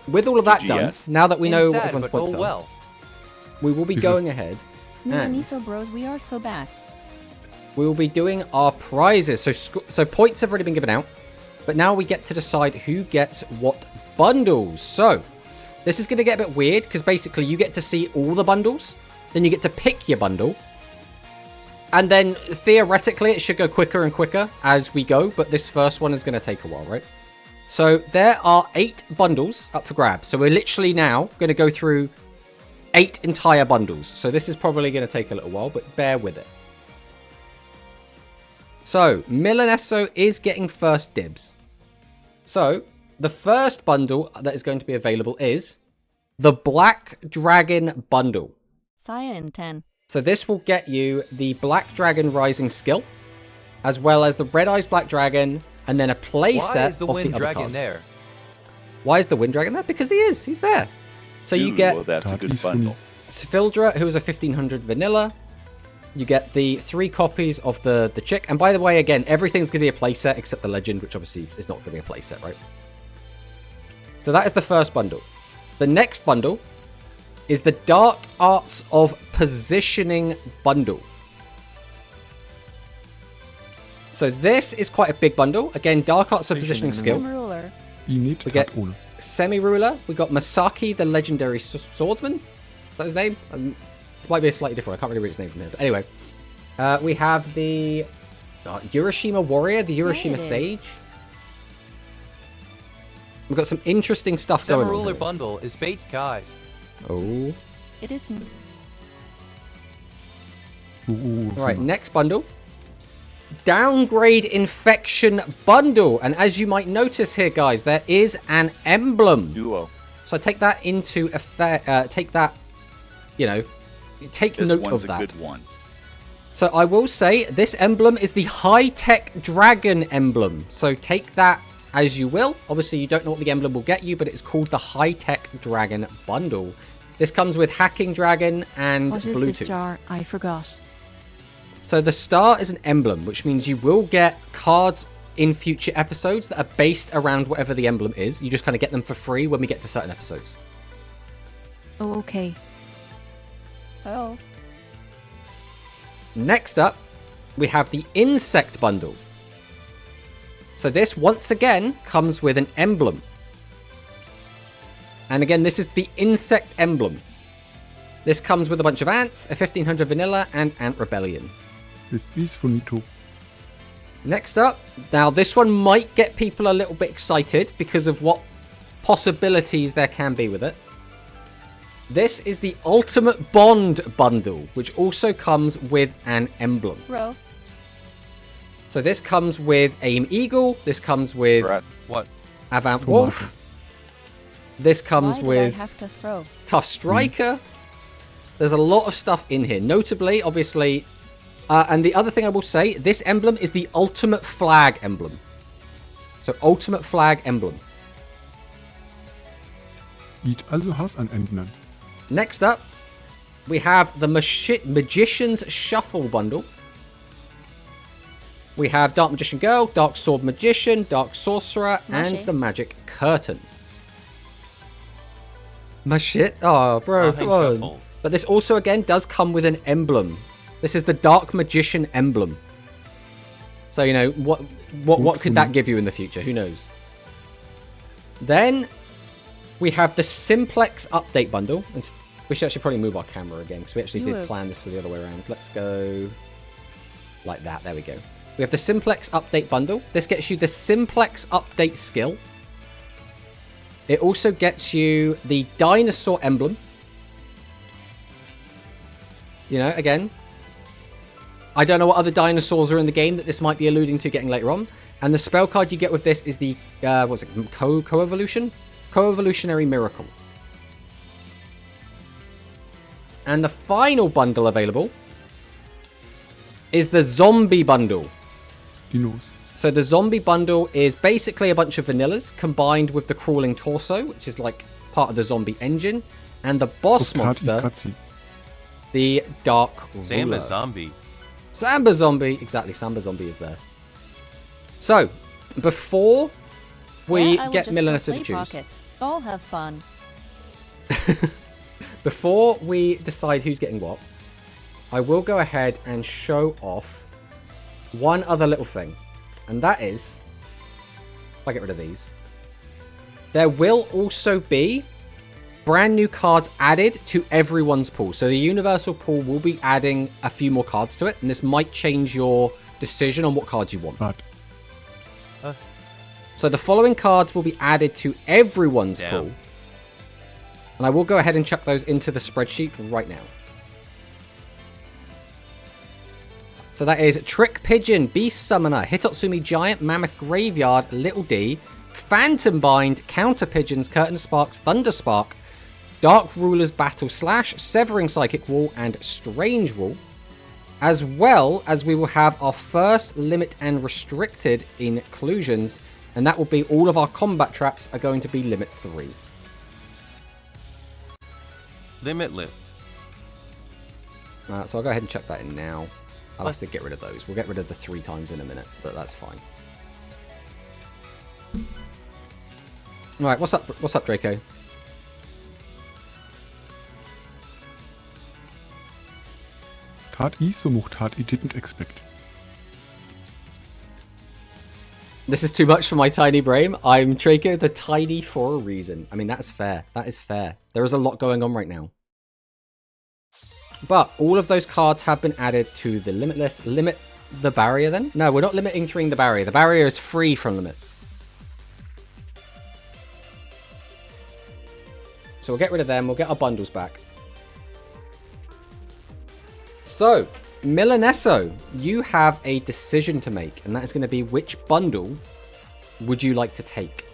with all of that done, GGS. now that we know what Sad, everyone's but points oh are, well. we will be Because- going ahead and Miso Bros, we are so bad. we will be doing our prizes. So points have already been given out, but now we get to decide who gets what bundles. So, this is going to get a bit weird because basically you get to see all the bundles, then you get to pick your bundle, and then theoretically it should go quicker and quicker as we go, but this first one is going to take a while, right? So there are 8 bundles up for grabs. So we're literally now going to go through 8 entire bundles. So this is probably going to take a little while, but bear with it. So Milanesso is getting first dibs. So the first bundle that is going to be available is the Black Dragon bundle. Saya in 10. So this will get you the Black Dragon Rising skill, as well as the Red Eyes Black Dragon, and then a Why playset is the of Wind the other Dragon cards. there? Why is the Wind Dragon there? Because he is. He's there. So you Ooh, get well, that's a That good is bundle. Sfildra, who is a 1500 vanilla. You get the 3 copies of the chick. And by the way, again, everything's going to be a playset except the legend, which obviously is not going to be a playset, right? So that is the first bundle. The next bundle is the Dark Arts of Positioning bundle. So this is quite a big bundle. Again, Dark Arts of Positioning skill. Some ruler. I need We get- that all. Semi-ruler. We got Masaki, the legendary swordsman. Is that his name? This might be a slightly different. I can't really read his name from here. But anyway, we have the Urashima warrior, the Urashima it is. sage. We've got some interesting stuff going on Semi-ruler here. bundle is bait, guys. Oh. It isn't. Right, next bundle. Downgrade Infection bundle. And as you might notice here, guys, there is an emblem. Duo. So take that into effect. Take that, take This note one's of a that. good one. So I will say this emblem is the high-tech dragon emblem. So take that as you will. Obviously, you don't know what the emblem will get you, but it's called the high-tech dragon bundle. This comes with hacking dragon and What is Bluetooth. the star? I forgot. So the star is an emblem, which means you will get cards in future episodes that are based around whatever the emblem is. You just kind of get them for free when we get to certain episodes. Oh, okay. Oh. Next up, we have the insect bundle. So this, once again, comes with an emblem. And again, this is the insect emblem. This comes with a bunch of ants, a 1500 vanilla, and Ant Rebellion. This is finito. Next up, now this one might get people a little bit excited because of what possibilities there can be with it. This is the Ultimate Bond bundle, which also comes with an emblem. Row. So this comes with Aim Eagle, this comes with Brett. What? Avant Tomato. Wolf, this comes Why did with I have to throw? Tough Striker. There's a lot of stuff in here. Notably, obviously, and the other thing I will say, this emblem is the Ultimate Flag emblem. So Ultimate Flag emblem. Sieht also Hass an Enden. Next up, we have the Magician's Shuffle bundle. We have Dark Magician Girl, Dark Sword Magician, Dark Sorcerer, and the Magic Curtain. My shit? Oh, bro, come on. Shuffle. But this also, again, does come with an emblem. This is the Dark Magician emblem. So, you know, what could that give you in the future? Who knows? Then we have the Simplex Update bundle. And we should actually probably move our camera again, because we actually did plan this for the other way around. Let's go like that. There we go. We have the Simplex Update bundle. This gets you the Simplex Update skill. It also gets you the Dinosaur emblem. You know, again, I don't know what other dinosaurs are in the game that this might be alluding to getting later on. And the spell card you get with this is the, what's it, Co-Evolution? Co-Evolutionary Miracle. And the final bundle available is the Zombie bundle. Dinos. So the Zombie bundle is basically a bunch of vanillas combined with the Crawling Torso, which is like part of the zombie engine, and the boss monster, the Dark Samba Ruler. Zombie. Samba Zombie, exactly, Samba Zombie is there. So, before we get Milanessa to choose, pocket. All have fun. before we decide who's getting what, I will go ahead and show off one other little thing. And that is, if I get rid of these, there will also be brand new cards added to everyone's pool. So the Universal pool will be adding a few more cards to it. And this might change your decision on what cards you want. So the following cards will be added to everyone's pool. And I will go ahead and chuck those into the spreadsheet right now. So that is Trick Pigeon, Beast Summoner, Hitotsumi Giant, Mammoth Graveyard, Little D, Phantom Bind, Counter Pigeons, Curtain Sparks, Thunder Spark, Dark Ruler's Battle Slash, Severing Psychic Wall, and Strange Wall. As well as we will have our first limit and restricted inclusions, and that will be all of our combat traps are going to be limit 3. Limit list. So I'll go ahead and check that in now. I'll have to get rid of those. We'll get rid of the 3 times in a minute, but that's fine. Alright, what's up? What's up, Draco? Tat I, so mocht tat I didn't expect. This is too much for my tiny brain. I'm Draco the Tiny for a reason. I mean, that's fair. That is fair. There is a lot going on right now. But all of those cards have been added to the limit list. Limit the barrier then? No, we're not limiting 3 the barrier. The barrier is free from limits. So we'll get rid of them. We'll get our bundles back. So, Milanesso, you have a decision to make. And that is going to be which bundle would you like to take?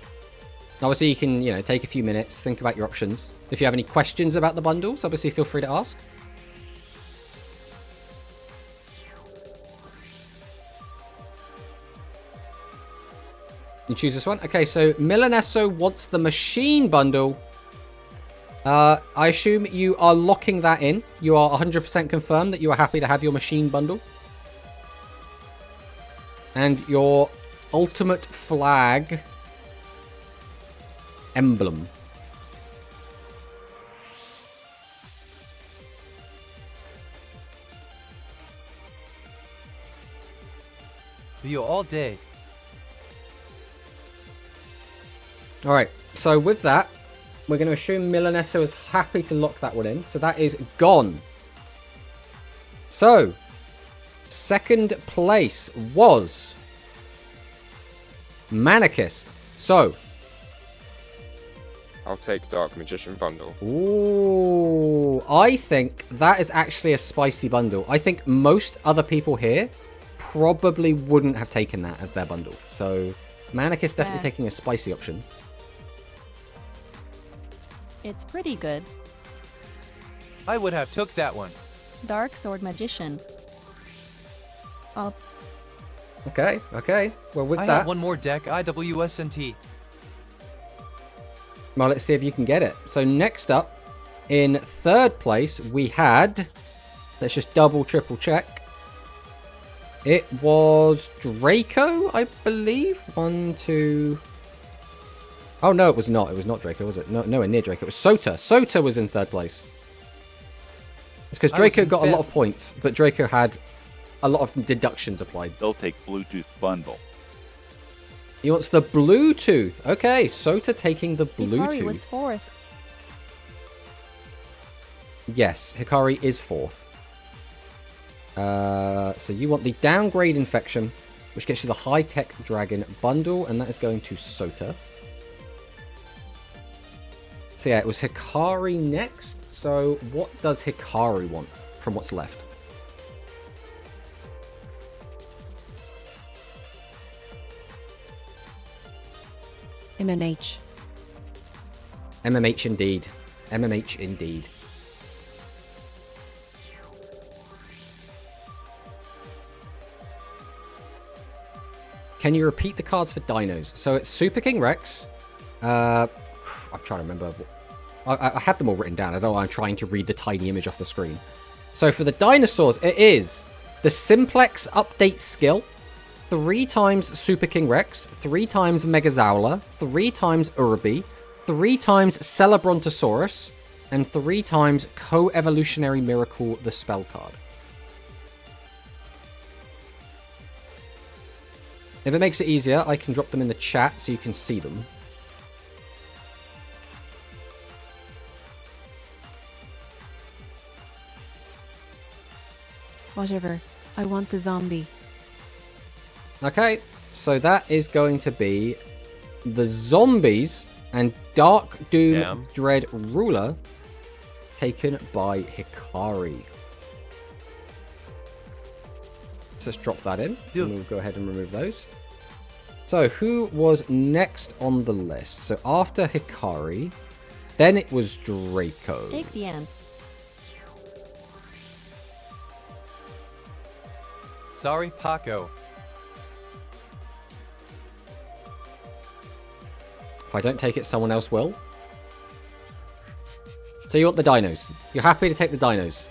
Obviously, you can, you know, take a few minutes, think about your options. If you have any questions about the bundles, obviously feel free to ask. You choose this one. Okay, so Milanesso wants the machine bundle. I assume you are locking that in. You are 100% confirmed that you are happy to have your machine bundle. And your ultimate flag emblem. You all day. Alright, so with that, we're going to assume Milanesso is happy to lock that one in. So that is gone. So, second place was Manicist. So, I'll take Dark Magician bundle. ooh, I think that is actually a spicy bundle. I think most other people here probably wouldn't have taken that as their bundle. So, Manicist definitely taking a spicy option. It's pretty good. I would have took that one. Dark Sword Magician. Okay. Well, with I that, have one more deck, IWSNT. Well, let's see if you can get it. So next up, in third place, we had... Let's just double, triple check. It was Draco, I believe. 1, 2... Oh, no, it was not. It was not Draco, was it? No, nowhere near Draco. It was Sota. Sota was in third place. It's because Draco got a lot of points, but Draco had a lot of deductions applied. They'll take Bluetooth bundle. He wants the Bluetooth. Okay, Sota taking the Bluetooth. Hikari was 4th. Yes, Hikari is 4th. So you want the downgrade infection, which gets you the high-tech dragon bundle, and that is going to Sota. So yeah, it was Hikari next. So what does Hikari want from what's left? MNH. MMH indeed. MMH indeed. Can you repeat the cards for dinos? So it's Super King Rex. I'm trying to remember. I have them all written down. I don't know why I'm trying to read the tiny image off the screen. So for the dinosaurs, it is the Simplex update skill. 3 times Super King Rex, 3 times Megazowla, 3 times Urubi, 3 times Celebrontosaurus, and 3 times Co-Evolutionary Miracle, the spell card. If it makes it easier, I can drop them in the chat so you can see them. Whatever. I want the zombie. Okay, so that is going to be the zombies and Dark Doom Dread Ruler taken by Hikari. So let's drop that in. And we'll go ahead and remove those. So who was next on the list? So after Hikari, then it was Draco. Take the ants. Sorry, Paco. If I don't take it, someone else will. So you want the dinos. You're happy to take the dinos.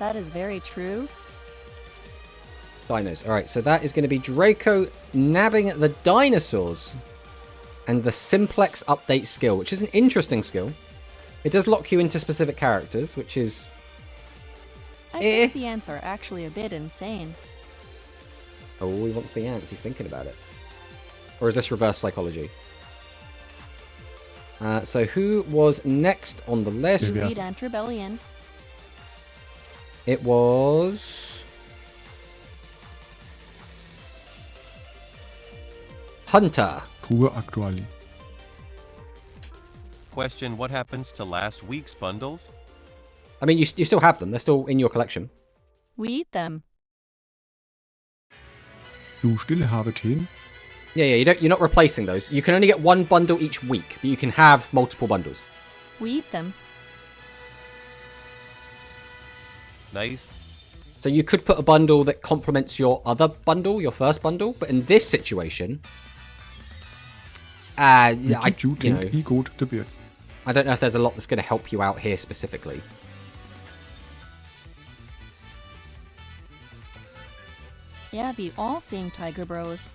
That is very true. Dinos. Alright, so that is going to be Draco nabbing the dinosaurs. And the Simplex update skill, which is an interesting skill. It does lock you into specific characters, which is... I think the ants are actually a bit insane. Oh, he wants the ants. He's thinking about it. Or is this reverse psychology? So who was next on the list? Speed Ant Rebellion. It was... Hunter. Truhe aktuali. Question, what happens to last week's bundles? I mean, you still have them. They're still in your collection. We eat them. Du stille Habitäten. Yeah, you're not replacing those. You can only get 1 bundle each week, but you can have multiple bundles. We eat them. Nice. So you could put a bundle that complements your other bundle, your first bundle, but in this situation, I don't know if there's a lot that's going to help you out here specifically. Yeah, the all-seeing Tiger Bros.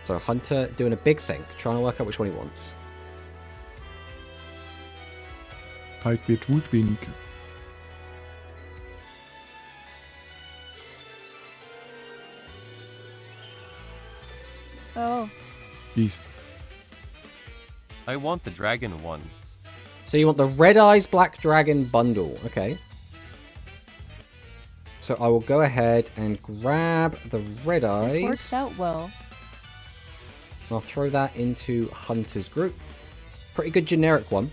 So Hunter doing a big thing, trying to work out which one he wants. Zeit wird wohl weniger. Oh. Beast. I want the dragon one. So you want the Red Eyes Black Dragon bundle. Okay. So I will go ahead and grab the Red Eyes. This works out well. I'll throw that into Hunter's group. Pretty good generic one.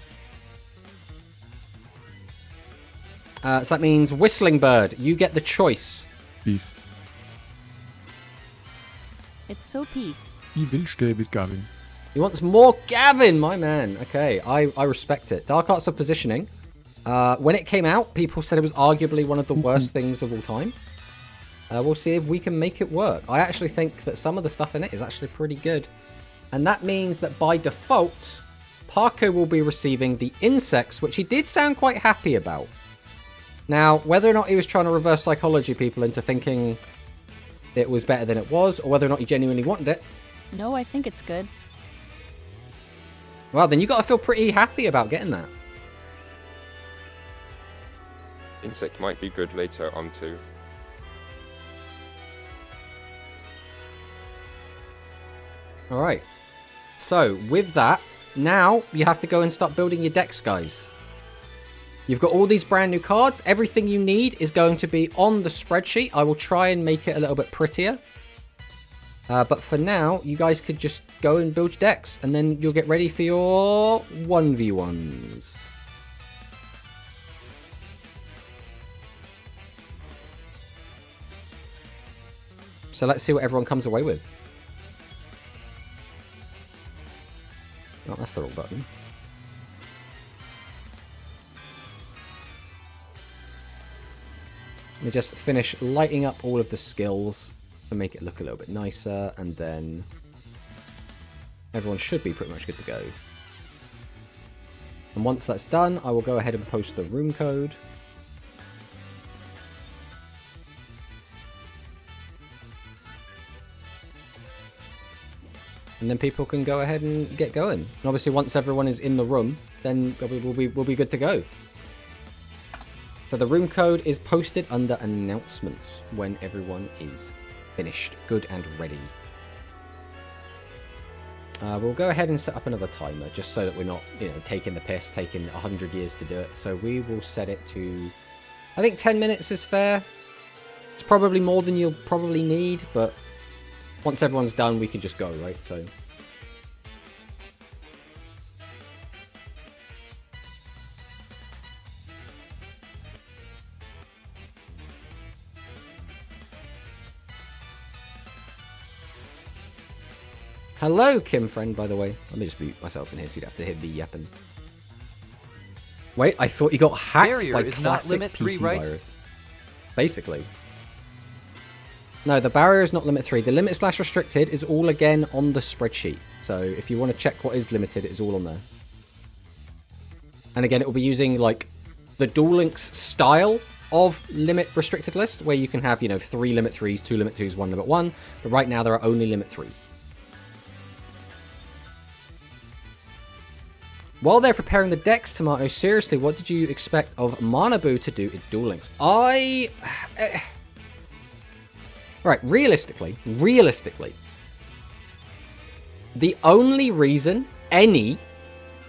So that means Whistling Bird, you get the choice. Beast. It's so peak. I Wildstäbe Gavin. He wants more Gavin, my man. Okay, I respect it. Dark Arts of Positioning. When it came out, people said it was arguably one of the worst things of all time. We'll see if we can make it work. I actually think that some of the stuff in it is actually pretty good. And that means that by default, Parko will be receiving the insects, which he did sound quite happy about. Now, whether or not he was trying to reverse psychology people into thinking it was better than it was, or whether or not he genuinely wanted it. No, I think it's good. Well, then you got to feel pretty happy about getting that. Insect might be good later on too. Alright. So, with that, now you have to go and start building your decks, guys. You've got all these brand new cards. Everything you need is going to be on the spreadsheet. I will try and make it a little bit prettier. But for now, you guys could just go and build your decks, and then you'll get ready for your 1v1s. So let's see what everyone comes away with. Oh, that's the wrong button. Let me just finish lighting up all of the skills to make it look a little bit nicer, and then everyone should be pretty much good to go. And once that's done, I will go ahead and post the room code. And then people can go ahead and get going. And obviously, once everyone is in the room, then we'll be good to go. So the room code is posted under announcements when everyone is finished, good and ready. We'll go ahead and set up another timer just so that we're not, taking the piss, taking 100 years to do it. So we will set it to, I think 10 minutes is fair. It's probably more than you'll probably need, but once everyone's done, we can just go, right? So. Hello, Kim friend, by the way. Let me just mute myself in here so you'd have to hear the yapping. Wait, I thought you got hacked Barrier by is not classic limit 3, PC right? virus. Basically. No, the barrier is not limit 3. The limit / restricted is all again on the spreadsheet. So if you want to check what is limited, it is all on there. And again, it will be using like the Duel Links style of limit restricted list, where you can have, 3 limit 3s, 2 limit 2s, 1 limit 1. But right now there are only limit 3s. While they're preparing the decks, Tomato, seriously, what did you expect of Manabu to do in Duel Links? Right, realistically, the only reason any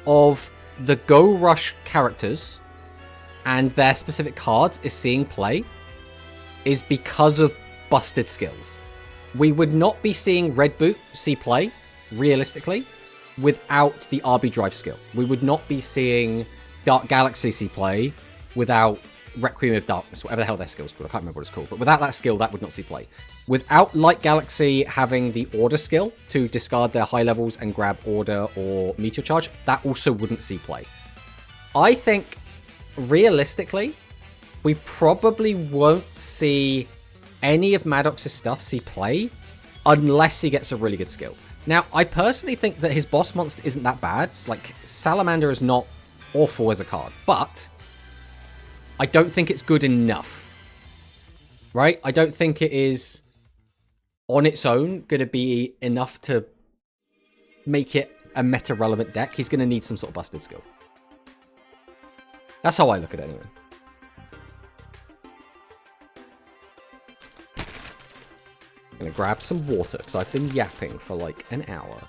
of the Go Rush characters and their specific cards is seeing play is because of busted skills. We would not be seeing Red Boot see play, realistically, without the RB Drive skill. We would not be seeing Dark Galaxy see play without Requiem of Darkness, whatever the hell their skill's called. I can't remember what it's called. But without that skill, that would not see play. Without Light Galaxy having the Order skill to discard their high levels and grab Order or Meteor Charge, that also wouldn't see play. I think, realistically, we probably won't see any of Maddox's stuff see play unless he gets a really good skill. Now, I personally think that his boss monster isn't that bad. It's like, Salamander is not awful as a card, but I don't think it's good enough. Right? I don't think it is, on its own, going to be enough to make it a meta-relevant deck. He's going to need some sort of busted skill. That's how I look at it anyway. I'm going to grab some water, because I've been yapping for like an hour.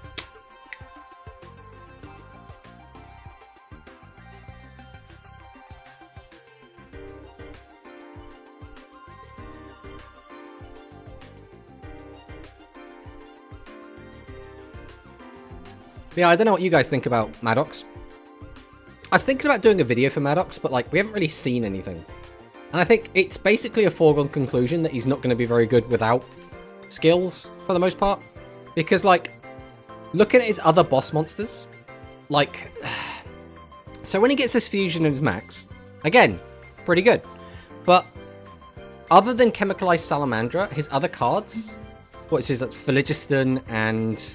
Yeah, I don't know what you guys think about Maddox. I was thinking about doing a video for Maddox, but like, we haven't really seen anything. And I think it's basically a foregone conclusion that he's not going to be very good without skills, for the most part. Because, like, looking at his other boss monsters, like, so when he gets his fusion and his max, Again, pretty good. But other than Chemicalized Salamandra, his other cards, what's his? That's Phlogiston and...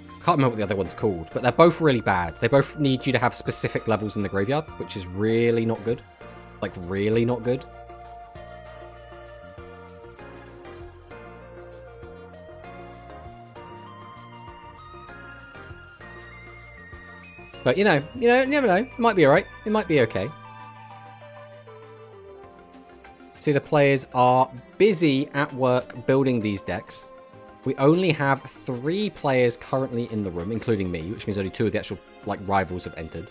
I can't remember what the other one's called, but they're both really bad. They both need you to have specific levels in the graveyard, which is really not good. Like, really not good. But, you never know. It might be alright. It might be okay. See, the players are busy at work building these decks. We only have 3 players currently in the room, including me, which means only 2 of the actual, like, rivals have entered.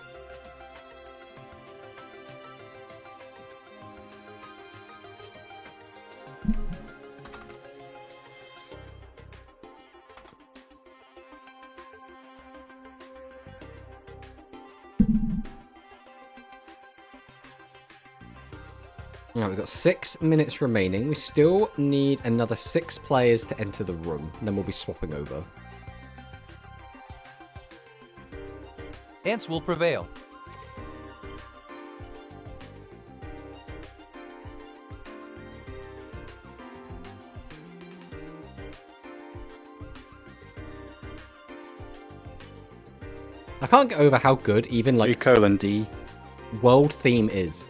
Now we've got 6 minutes remaining. We still need another 6 players to enter the room. And then we'll be swapping over. Ants will prevail. I can't get over how good even like colon D. world theme is.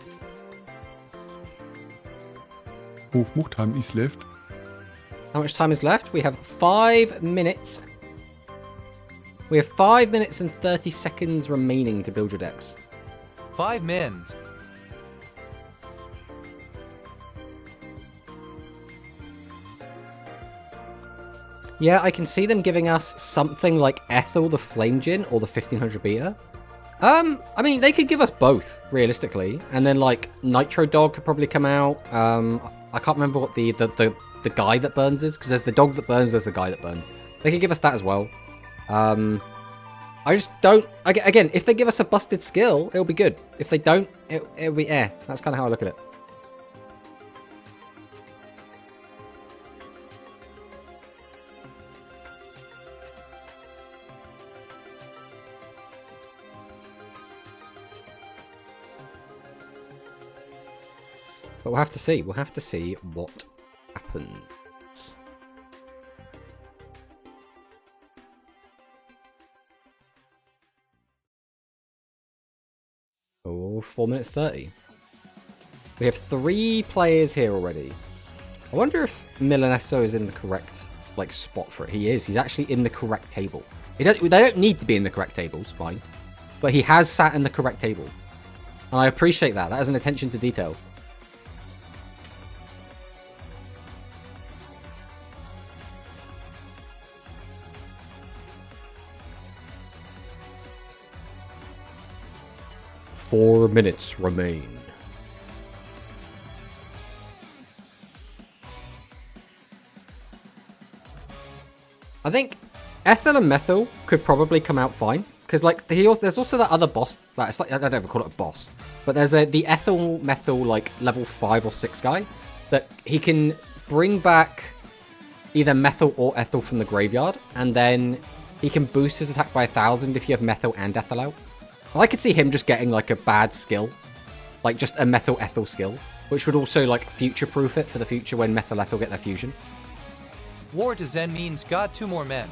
How time is left? How much time is left? We have 5 minutes. We have 5 minutes and 30 seconds remaining to build your decks. 5 mins. Yeah, I can see them giving us something like Ethel the Flame Djinn or the 1500 beta. I mean, they could give us both, realistically. And then, like, Nitro Dog could probably come out. I can't remember what the guy that burns is, because there's the dog that burns, there's the guy that burns. They could give us that as well. I just don't... Again, if they give us a busted skill, it'll be good. If they don't, it'll be eh. That's kind of how I look at it. But we'll have to see. We'll have to see what happens. Oh, 4 minutes 30. We have 3 players here already. I wonder if Milaneso is in the correct like spot for it. He is. He's actually in the correct table. They don't need to be in the correct tables, fine. But he has sat in the correct table. And I appreciate that. That is an attention to detail. Four minutes remain. I think Ethel and Methyl could probably come out fine. Because like there's also that other boss that it's like I don't ever call it a boss. But there's the Ethel Methyl like level 5 or 6 guy that he can bring back either Methyl or Ethel from the graveyard, and then he can boost his attack by 1000 if you have Methyl and Ethel out. I could see him just getting like a bad skill, like just a Methyl Ethel skill, which would also like future-proof it for the future when Methyl Ethel get their fusion. War to Zen means got 2 more men.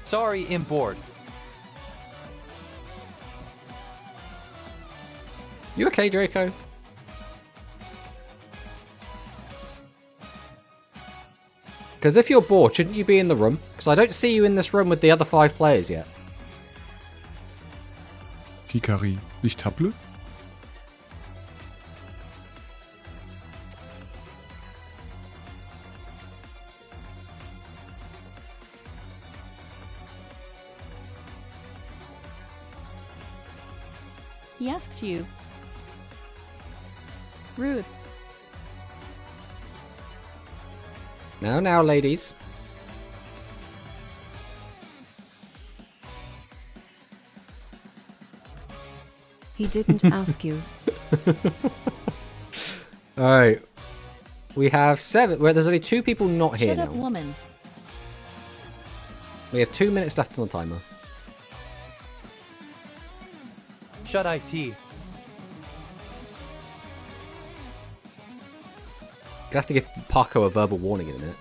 Sorry, import. You okay, Draco? Because if you're bored, shouldn't you be in the room? Because I don't see you in this room with the other 5 players yet. Hikari, nicht Happle? He asked you. Rude. Now, ladies. He didn't ask you. Alright. We have 7. Well, there's only 2 people not here Shut up, now. woman. We have 2 minutes left on the timer. Shut IT. Gonna have to give Paco a verbal warning in a minute.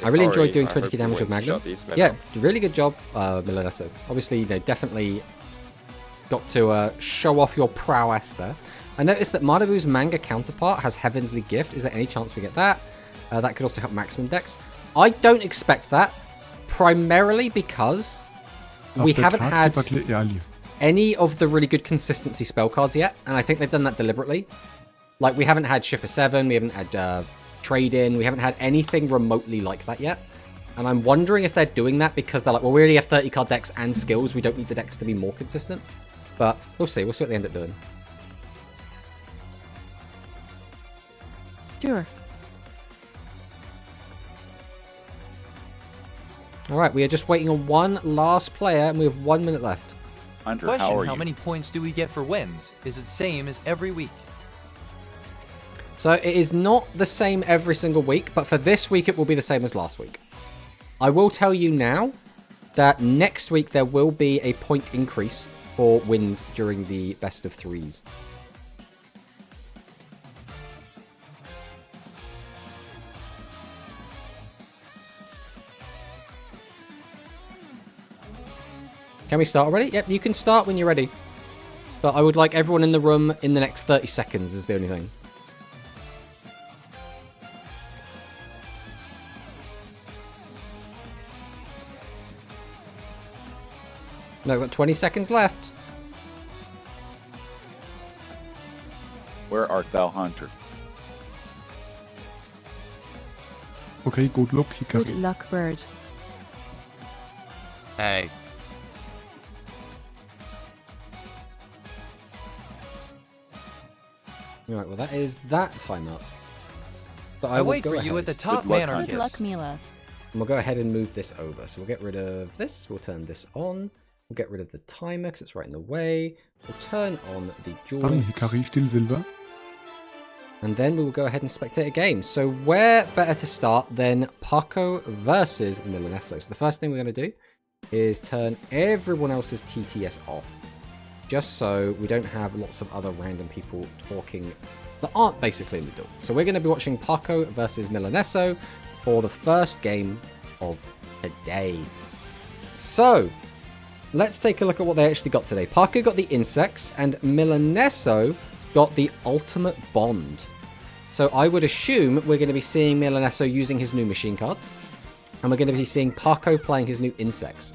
I really enjoyed doing 20k damage with Magnum. Yeah, really good job, Milaneso. Obviously, definitely got to show off your prowess there. I noticed that Manabu's manga counterpart has Heavenly Gift. Is there any chance we get that? That could also help maximum dex. I don't expect that, primarily because we haven't had any of the really good consistency spell cards yet, and I think they've done that deliberately. Like, we haven't had Shipper 7, we haven't had Trade-In, we haven't had anything remotely like that yet. And I'm wondering if they're doing that because they're like, well, we already have 30 card decks and skills, we don't need the decks to be more consistent. But we'll see what they end up doing. Sure. Alright, we are just waiting on one last player, and we have 1 minute left. Hunter, Question, how are how you? many points do we get for wins? Is it same as every week? So it is not the same every single week, but for this week it will be the same as last week. I will tell you now that next week there will be a point increase for wins during the best of threes. Can we start already? Yep, you can start when you're ready. But I would like everyone in the room in the next 30 seconds is the only thing. No, we've got 20 seconds left. Where art thou, Hunter? Okay, good luck, Hikari. Good luck, bird. Hey. Right, well that is that time up. But I will wait go for you ahead. at the top Good luck, manor Hunter. Good luck, kiss. Mila. And we'll go ahead and move this over. So we'll get rid of this. We'll turn this on. We'll get rid of the timer because it's right in the way. We'll turn on the Dann joints. Hikari still silver. And then we will go ahead and spectate a game. So where better to start than Paco versus Milaneso. So the first thing we're going to do is turn everyone else's TTS off. Just so we don't have lots of other random people talking that aren't basically in the duel. So we're going to be watching Paco versus Milaneso for the first game of today. So let's take a look at what they actually got today. Paco got the insects and Milaneso got the ultimate bond. So I would assume we're going to be seeing Milaneso using his new machine cards. And we're going to be seeing Paco playing his new insects.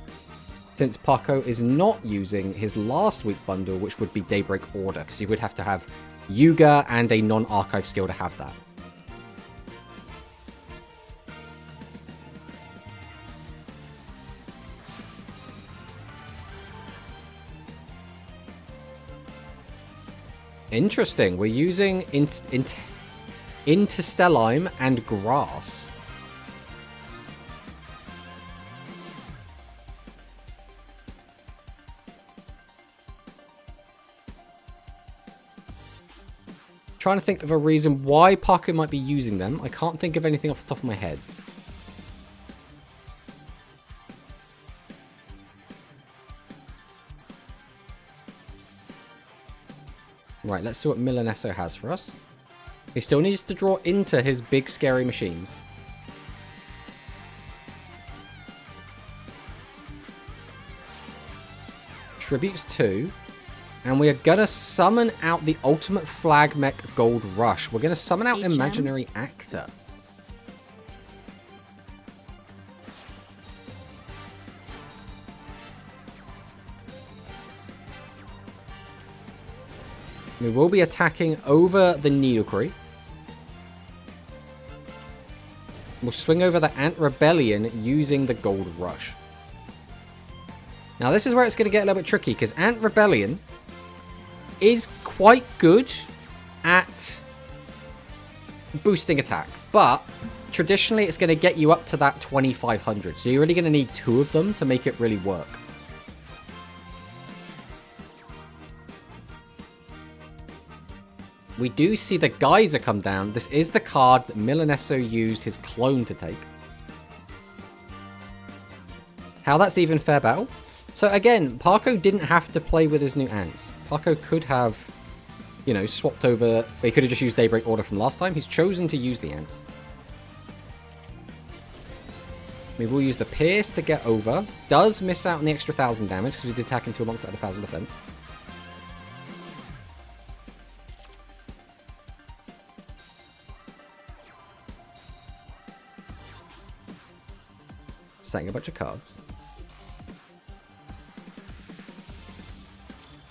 Since Paco is not using his last week bundle, which would be Daybreak Order, because he would have to have Yuga and a non-archive skill to have that. Interesting. We're using Interstellime and Grass. Trying to think of a reason why Paco might be using them. I can't think of anything off the top of my head. Right, let's see what Milaneso has for us. He still needs to draw into his big scary machines. Tributes 2. And we are going to summon out the Ultimate Flag Mech Gold Rush. We're going to summon out HM. Imaginary Actor. We will be attacking over the Needlecree. We'll swing over the Ant Rebellion using the Gold Rush. Now this is where it's going to get a little bit tricky because Ant Rebellion is quite good at boosting attack, but traditionally it's going to get you up to that 2500, so you're really going to need 2 of them to make it really work. We do see the Geyser come down. This is the card that Milaneso used his clone to take. How that's even fair battle? So again, Parko didn't have to play with his new ants. Parko could have, you know, swapped over. He could have just used Daybreak Order from last time. He's chosen to use the ants. We will use the Pierce to get over. Does miss out on the extra 1,000 damage because we did attack into a monster at 1,000 defense. Setting a bunch of cards.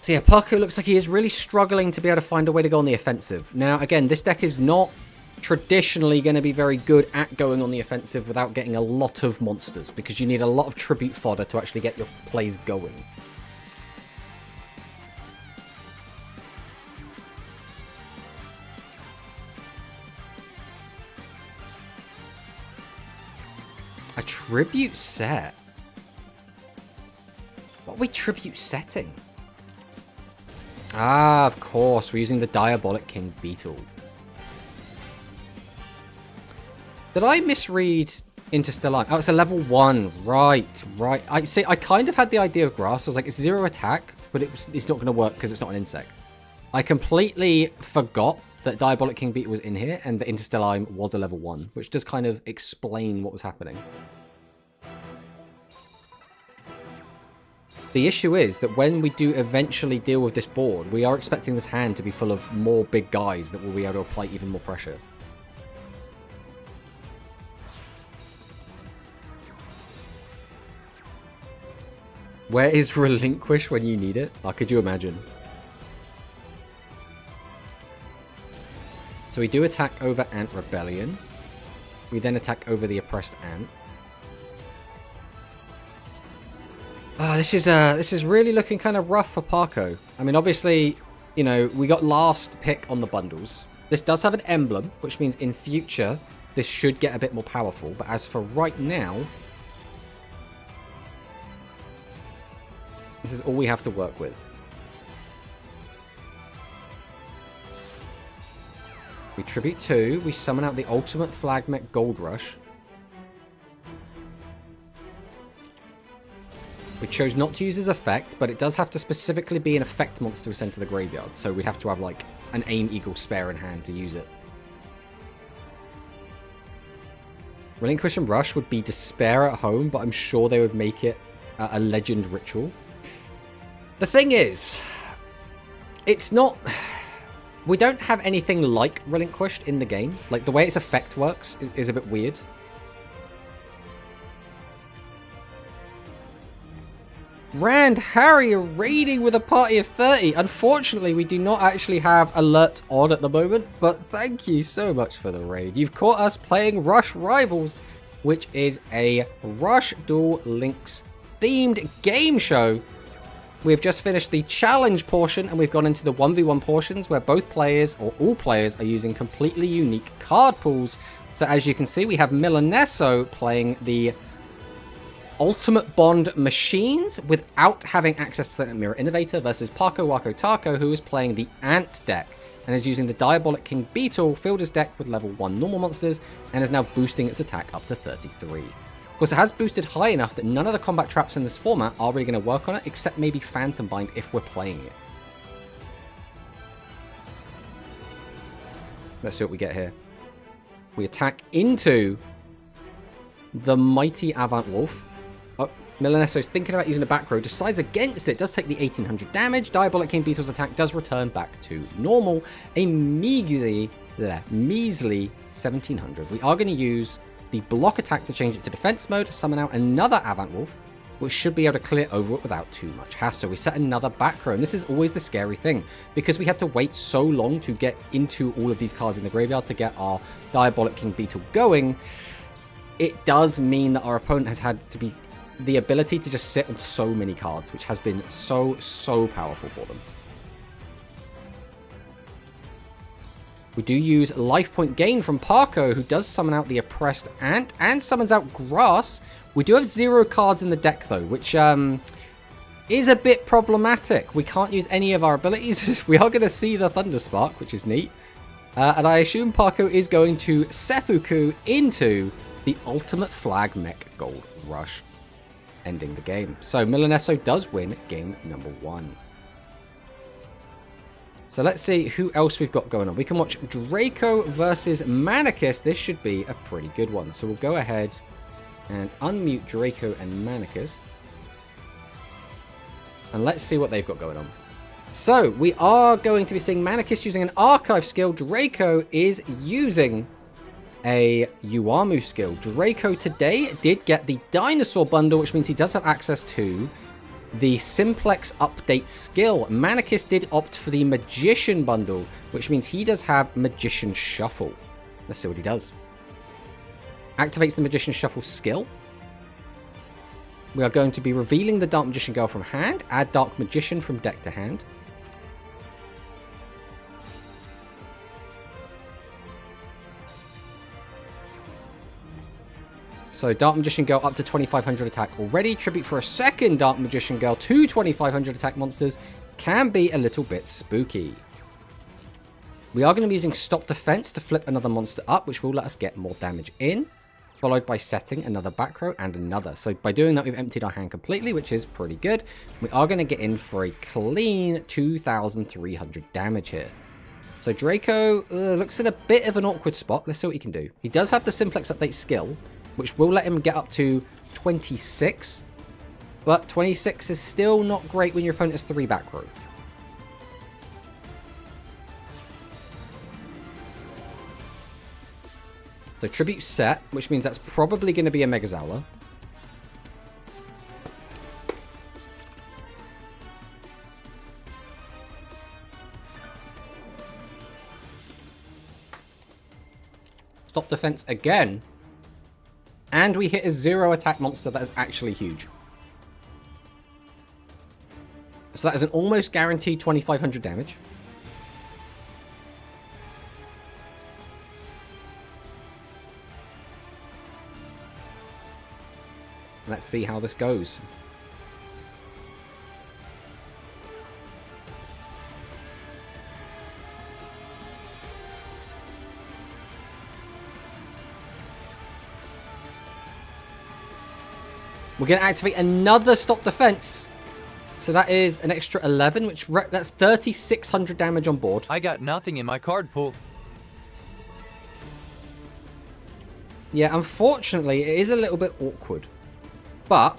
So yeah, Parko looks like he is really struggling to be able to find a way to go on the offensive. Now, again, this deck is not traditionally going to be very good at going on the offensive without getting a lot of monsters, because you need a lot of tribute fodder to actually get your plays going. A tribute set? What are we tribute setting? Ah, of course, we're using the Diabolic King Beetle. Did I misread Interstellar? Oh, it's a level 1. Right. I see. I kind of had the idea of grass. I was like, it's 0 attack, but it's not going to work because it's not an insect. I completely forgot that Diabolic King Beetle was in here and the Interstellar was a level 1, which does kind of explain what was happening. The issue is that when we do eventually deal with this board, we are expecting this hand to be full of more big guys that will be able to apply even more pressure. Where is Relinquish when you need it? Oh, could you imagine? So we do attack over Ant Rebellion. We then attack over the Oppressed Ant. This is really looking kind of rough for Parko. I mean, obviously, you know, we got last pick on the bundles. This does have an emblem, which means in future, this should get a bit more powerful. But as for right now, this is all we have to work with. We tribute 2. We summon out the Ultimate Flagmech Gold Rush. We chose not to use his effect, but it does have to specifically be an effect monster we send to the graveyard. So we'd have to have like an Aim Eagle spare in hand to use it. Relinquish and Rush would be Despair at home, but I'm sure they would make it a Legend Ritual. The thing is, it's not... We don't have anything like Relinquished in the game. Like, the way its effect works is a bit weird. Rand Harry raiding with a party of 30. Unfortunately, we do not actually have alerts on at the moment, but thank you so much for the raid. You've caught us playing Rush Rivals, which is a Rush Duel Links themed game show. We've just finished the challenge portion and we've gone into the 1v1 portions where both players or all players are using completely unique card pools. So as you can see, we have Milaneso playing the Ultimate Bond Machines without having access to the Mirror Innovator versus Parko Wako Tako, who is playing the Ant deck and is using the Diabolic King Beetle, filled his deck with level 1 normal monsters, and is now boosting its attack up to 33. Of course, it has boosted high enough that none of the combat traps in this format are really going to work on it, except maybe Phantom Bind if we're playing it. Let's see what we get here. We attack into the mighty Avant Wolf. Oh, Milaneso's thinking about using a back row, decides against it, does take the 1800 damage. Diabolic King Beetle's attack does return back to normal, a measly 1700. We are going to use the block attack to change it to defense mode, summon out another Avant Wolf, which should be able to clear over it without too much hassle. We set another back row, and this is always the scary thing, because we had to wait so long to get into all of these cards in the graveyard to get our Diabolic King Beetle going. It does mean that our opponent has had to be the ability to just sit on so many cards, which has been so powerful for them. We do use life point gain from Parko, who does summon out the Oppressed Ant and summons out Grass. We do have 0 cards in the deck, though, which is a bit problematic. We can't use any of our abilities. We are going to see the Thunderspark, which is neat. And I assume Parko is going to Seppuku into the Ultimate Flagmech Gold Rush. ending the game. So Milaneso does win game number 1. So let's see who else we've got going on. We can watch Draco versus Manicus. This should be a pretty good one. So we'll go ahead and unmute Draco and Manicus. And let's see what they've got going on. So we are going to be seeing Manicus using an archive skill. Draco is using a Uamu skill. Draco today did get the dinosaur bundle, which means he does have access to the Simplex update skill. Manicus did opt for the Magician bundle, which means he does have Magician Shuffle. Let's see what he does. Activates the Magician Shuffle skill. We are going to be revealing the Dark Magician Girl from hand. Add Dark Magician from deck to hand. So Dark Magician Girl up to 2500 attack already. Tribute for a second Dark Magician Girl to 2500 attack monsters can be a little bit spooky. We are going to be using Stop Defense to flip another monster up, which will let us get more damage in. Followed by setting another back row and another. So by doing that, we've emptied our hand completely, which is pretty good. We are going to get in for a clean 2,300 damage here. So Draco looks in a bit of an awkward spot. Let's see what he can do. He does have the Simplex Update skill, which will let him get up to 26. But 26 is still not great when your opponent has 3 back row. So Tribute set, which means that's probably going to be a Megazowler. Stop Defense again. And we hit a 0 attack monster that is actually huge. So that is an almost guaranteed 2500 damage. Let's see how this goes. We're going to activate another Stop Defense. So that is an extra 11, which that's 3,600 damage on board. I got nothing in my card pool. Yeah, unfortunately, it is a little bit awkward. But,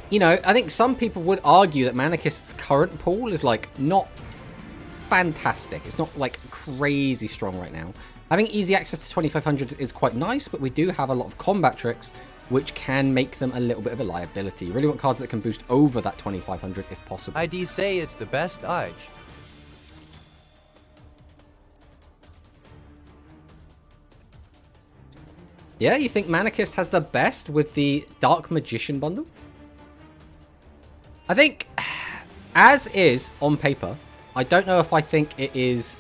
you know, I think some people would argue that Manicust's current pool is, like, not fantastic. It's not, like, crazy strong right now. Having easy access to 2500 is quite nice, but we do have a lot of combat tricks, which can make them a little bit of a liability. You really want cards that can boost over that 2500 if possible. I'd say it's the best edge. Yeah, you think Manicust has the best with the Dark Magician bundle? I think, as is on paper, I don't know if I think it is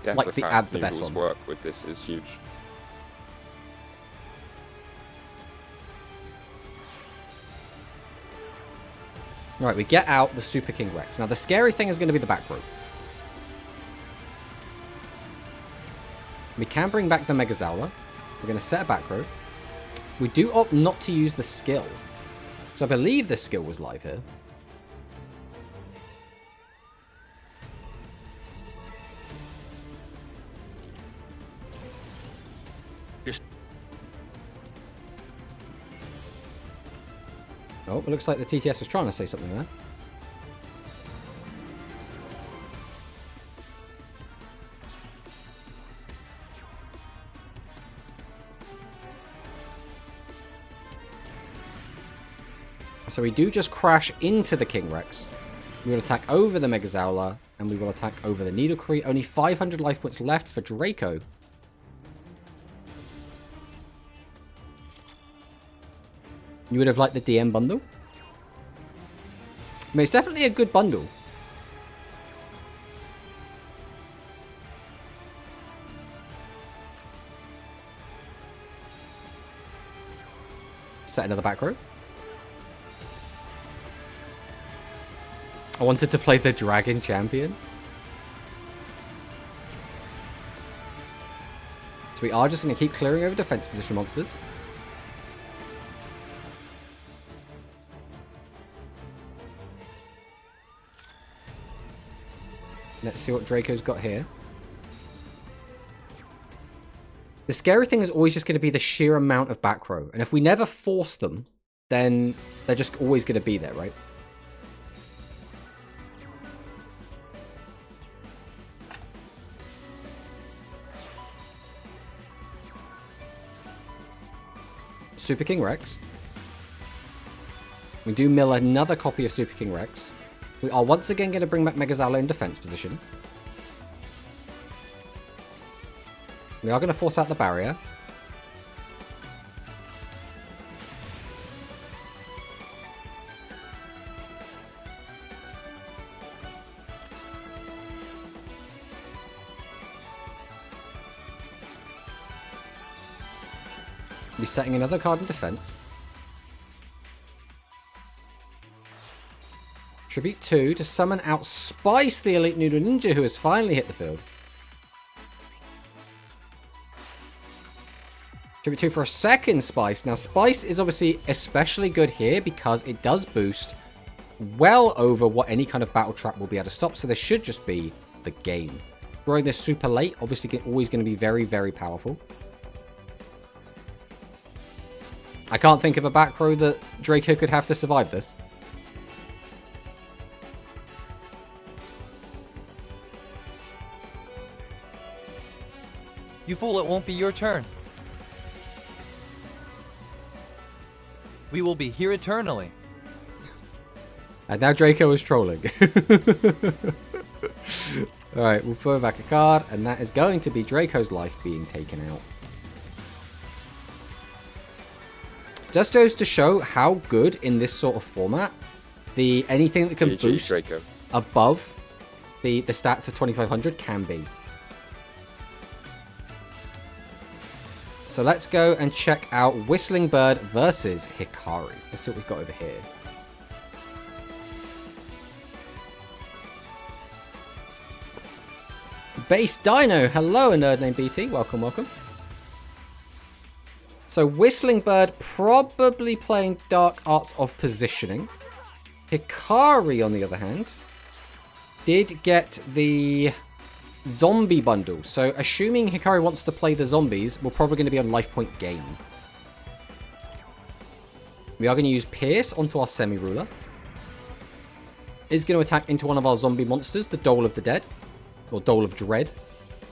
like the best one. Work with this is huge. Right, we get out the Super King Rex. Now, the scary thing is going to be the back row. We can bring back the Megazowler. We're going to set a back row. We do opt not to use the skill. So I believe the skill was live here. Oh, it looks like the TTS was trying to say something there. So we do just crash into the King Rex. We will attack over the Megazowler, and we will attack over the Needlecree. Only 500 life points left for Draco. You would have liked the DM bundle? I mean, it's definitely a good bundle. Set another back row. I wanted to play the Dragon Champion. So we are just going to keep clearing over defense position monsters. Let's see what Draco's got here. The scary thing is always just going to be the sheer amount of back row. And if we never force them, then they're just always going to be there, right? Super King Rex. We do mill another copy of Super King Rex. We are once again going to bring back Megazalo in defense position. We are going to force out the barrier. Be setting another card in defense. Tribute 2 to summon out Spice, the Elite Noodle Ninja, who has finally hit the field. Tribute 2 for a second Spice. Now, Spice is obviously especially good here because it does boost well over what any kind of battle trap will be able to stop, so this should just be the game. Throwing this super late, obviously always going to be very, very powerful. I can't think of a back row that Draco could have to survive this. You fool, it won't be your turn. We will be here eternally. And now Draco is trolling. Alright, we'll throw back a card, and that is going to be Draco's life being taken out. Just goes to show how good in this sort of format, anything that can GG, boost Draco. above the stats of 2500 can be. So let's go and check out Whistling Bird versus Hikari. Let's see what we've got over here. Base Dino, hello, a nerd named BT. Welcome, welcome. So Whistling Bird probably playing Dark Arts of Positioning. Hikari, on the other hand, did get the zombie bundle. So assuming Hikari wants to play the zombies, we're probably going to be on life point gain. We are going to use Pierce onto our semi-ruler. Is going to attack into one of our zombie monsters, the Dole of the Dead, or Dole of Dread.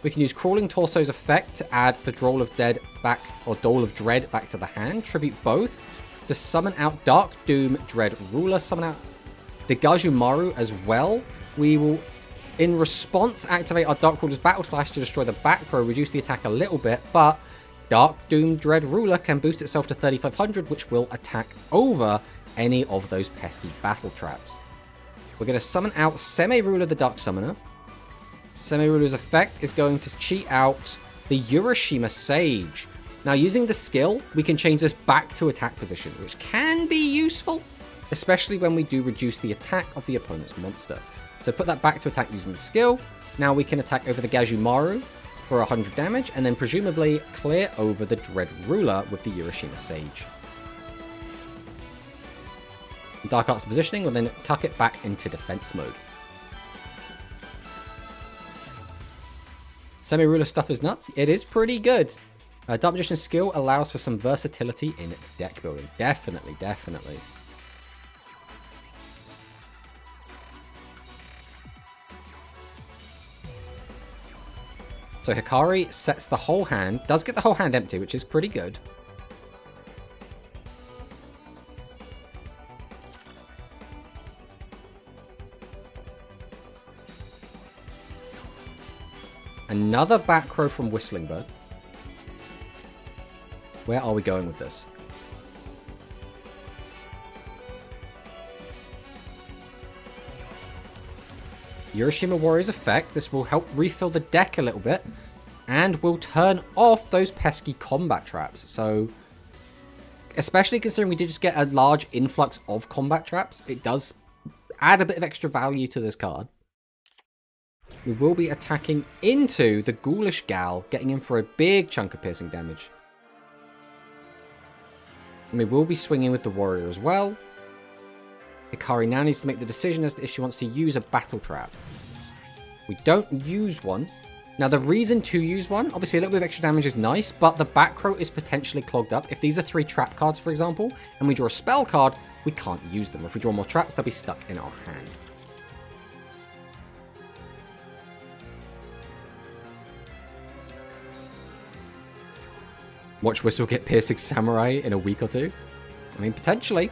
We can use Crawling Torso's effect to add the Dole of Dead back, or Dole of Dread back to the hand. Tribute both to summon out Dark Doom Dread Ruler. Summon out the Gajumaru as well. We will, in response, activate our Dark Ruler's Battle Slash to destroy the back row, reduce the attack a little bit, but Dark Doom Dread Ruler can boost itself to 3500, which will attack over any of those pesky battle traps. We're going to summon out Semi-Ruler the Dark Summoner. Semi-Ruler's effect is going to cheat out the Urashima Sage. Now, using the skill, we can change this back to attack position, which can be useful, especially when we do reduce the attack of the opponent's monster. So put that back to attack using the skill. Now we can attack over the Gajumaru for 100 damage, and then presumably clear over the Dread Ruler with the Urashima Sage. Dark Arts Positioning will then tuck it back into defense mode. Semi-Ruler stuff is nuts. It is pretty good. Dark Magician's skill allows for some versatility in deck building. Definitely, definitely. So Hikari sets the whole hand, does get the whole hand empty, which is pretty good. Another back row from Whistling Bird. Where are we going with this? Urashima Warrior's effect. This will help refill the deck a little bit and will turn off those pesky combat traps. So, especially considering we did just get a large influx of combat traps, it does add a bit of extra value to this card. We will be attacking into the Ghoulish Gal, getting in for a big chunk of piercing damage. And we will be swinging with the Warrior as well. Hikari now needs to make the decision as to if she wants to use a battle trap. We don't use one. Now, the reason to use one, obviously a little bit of extra damage is nice, but the back row is potentially clogged up. If these are 3 trap cards, for example, and we draw a spell card, we can't use them. If we draw more traps, they'll be stuck in our hand. Watch Whistle get Piercing Samurai in a week or two. I mean, potentially.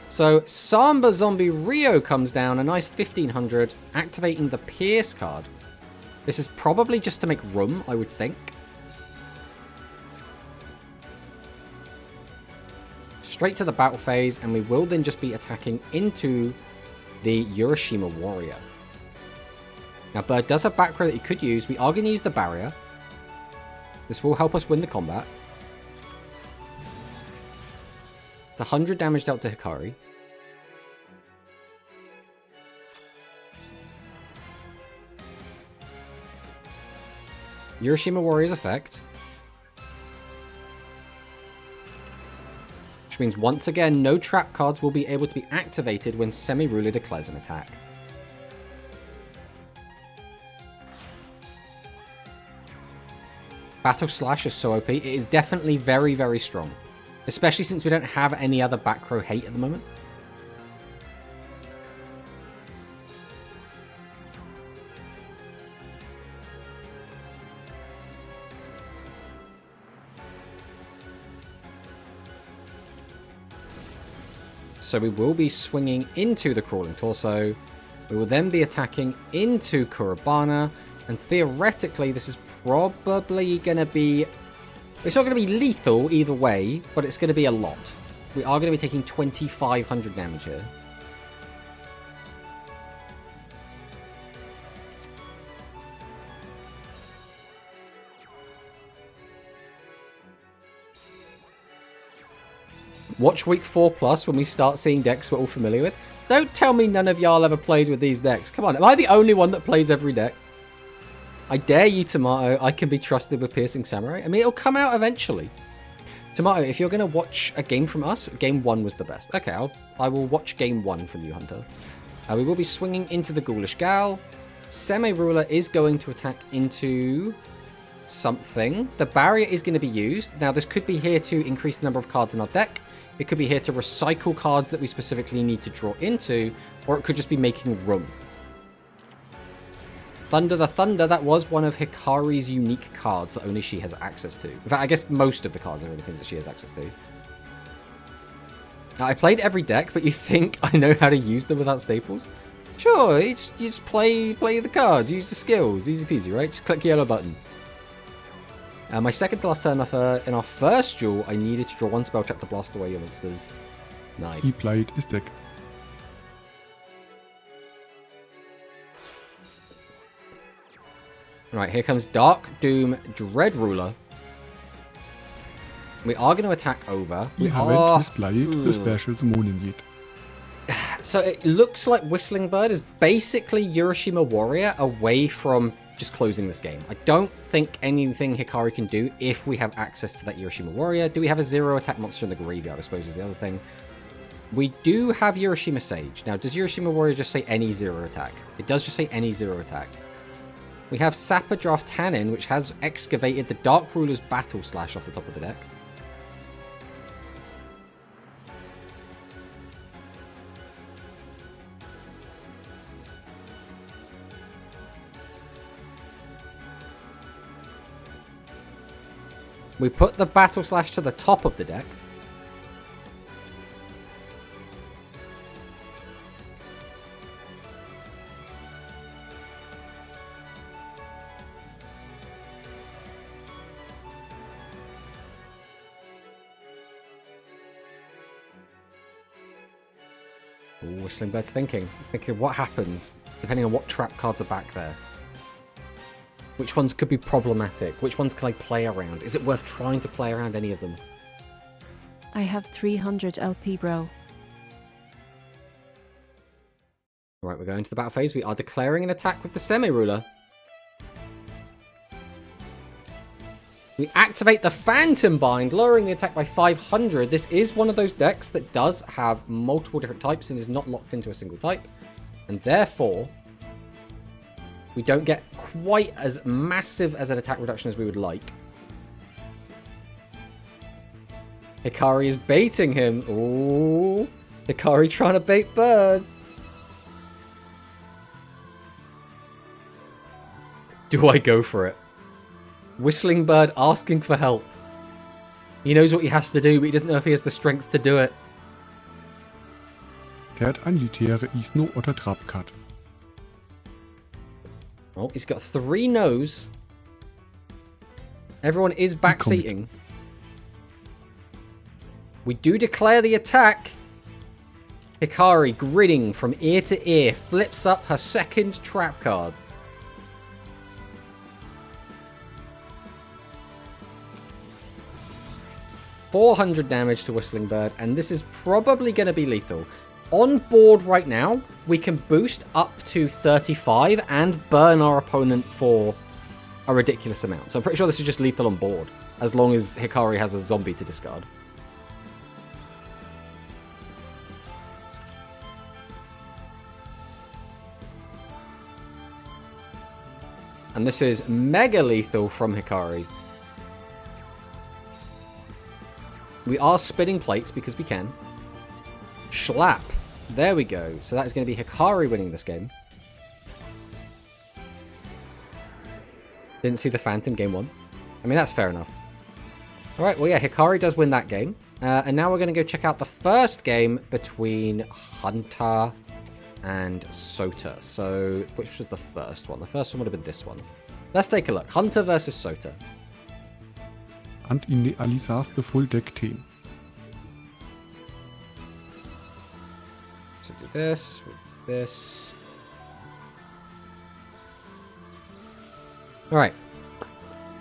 So, Samba Zombie Rio comes down, a nice 1500, activating the Pierce card. This is probably just to make room, I would think. Straight to the battle phase, and we will then just be attacking into the Urashima Warrior. Now, Bird does have back row that he could use. We are going to use the barrier. This will help us win the combat. It's 100 damage dealt to Hikari. Urashima Warrior's effect. Which means once again, no trap cards will be able to be activated when Semi-Ruler declares an attack. Battle Slash is so OP. It is definitely very, very strong. Especially since we don't have any other back row hate at the moment. So we will be swinging into the Crawling Torso. We will then be attacking into Kurabana. And theoretically, this is probably going to be... It's not going to be lethal either way, but it's going to be a lot. We are going to be taking 2,500 damage here. Watch week 4+ when we start seeing decks we're all familiar with. Don't tell me none of y'all ever played with these decks. Come on, am I the only one that plays every deck? I dare you, Tomato. I can be trusted with Piercing Samurai. I mean, it'll come out eventually. Tomato, if you're going to watch a game from us, game 1 was the best. Okay, I will watch game 1 from you, Hunter. We will be swinging into the Ghoulish Gal. Semi-Ruler is going to attack into something. The barrier is going to be used. Now, this could be here to increase the number of cards in our deck. It could be here to recycle cards that we specifically need to draw into, or it could just be making room. Thunder the Thunder, that was one of Hikari's unique cards that only she has access to. In fact, I guess most of the cards are only things that she has access to. I played every deck, but you think I know how to use them without staples? Sure, you just play the cards, use the skills, easy peasy, right? Just click the yellow button. My second to last turn in our first duel, I needed to draw 1 spell trap to blast away your monsters. Nice. He played his deck. Right, here comes Dark Doom Dread Ruler. We are going to attack over. We haven't displayed the special summoning yet. So it looks like Whistling Bird is basically Urashima Warrior away from just closing this game. I don't think anything Hikari can do if we have access to that Urashima Warrior. Do we have a 0 attack monster in the graveyard, I suppose is the other thing. We do have Urashima Sage. Now, does Urashima Warrior just say any 0 attack? It does just say any 0 attack. We have Sapper Draft Tannin, which has excavated the Dark Ruler's Battle Slash off the top of the deck. We put the Battle Slash to the top of the deck. Ooh, Whistling Bird's thinking. He's thinking what happens depending on what trap cards are back there. Which ones could be problematic? Which ones can I play around? Is it worth trying to play around any of them? I have 300 LP, bro. Right, we're going to the battle phase. We are declaring an attack with the Semi-Ruler. We activate the Phantom Bind, lowering the attack by 500. This is one of those decks that does have multiple different types and is not locked into a single type. And therefore, We don't get quite as massive as an attack reduction as we would like. Hikari is baiting him. Ooh. Hikari trying to bait Bird. Do I go for it? Whistling Bird asking for help. He knows what he has to do, but he doesn't know if he has the strength to do it. Kehrt ein Litere Isno oder Trapkat. Oh, he's got 3 no's. Everyone is backseating. We do declare the attack. Hikari, grinning from ear to ear, flips up her second trap card. $400 damage to Whistling Bird, and this is probably going to be lethal. On board right now, we can boost up to 35 and burn our opponent for a ridiculous amount. So I'm pretty sure this is just lethal on board, as long as Hikari has a zombie to discard. And this is mega lethal from Hikari. We are spinning plates because we can. Schlap. There we go. So that is going to be Hikari winning this game. Didn't see the Phantom game 1. I mean, that's fair enough. Alright, well yeah, Hikari does win that game. And now we're going to go check out the first game between Hunter and Sota. So, which was the first one? The first one would have been this one. Let's take a look. Hunter versus Sota. And initialiseres the full deck team. So do this, with this. Alright.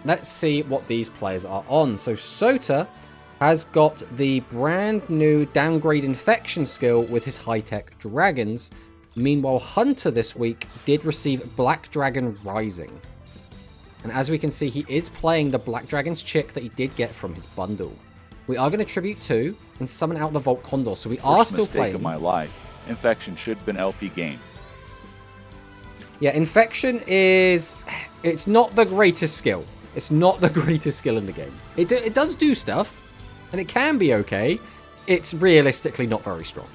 Let's see what these players are on. So Sota has got the brand new downgrade infection skill with his high-tech dragons. Meanwhile, Hunter this week did receive Black Dragon Rising. And as we can see, he is playing the Black Dragon's chick that he did get from his bundle. We are going to tribute 2 and summon out the Vault Condor. So we are still playing. Of my life. Infection should have been LP game. Yeah, Infection is... It's not the greatest skill. It's not the greatest skill in the game. It does do stuff, and it can be okay. It's realistically not very strong.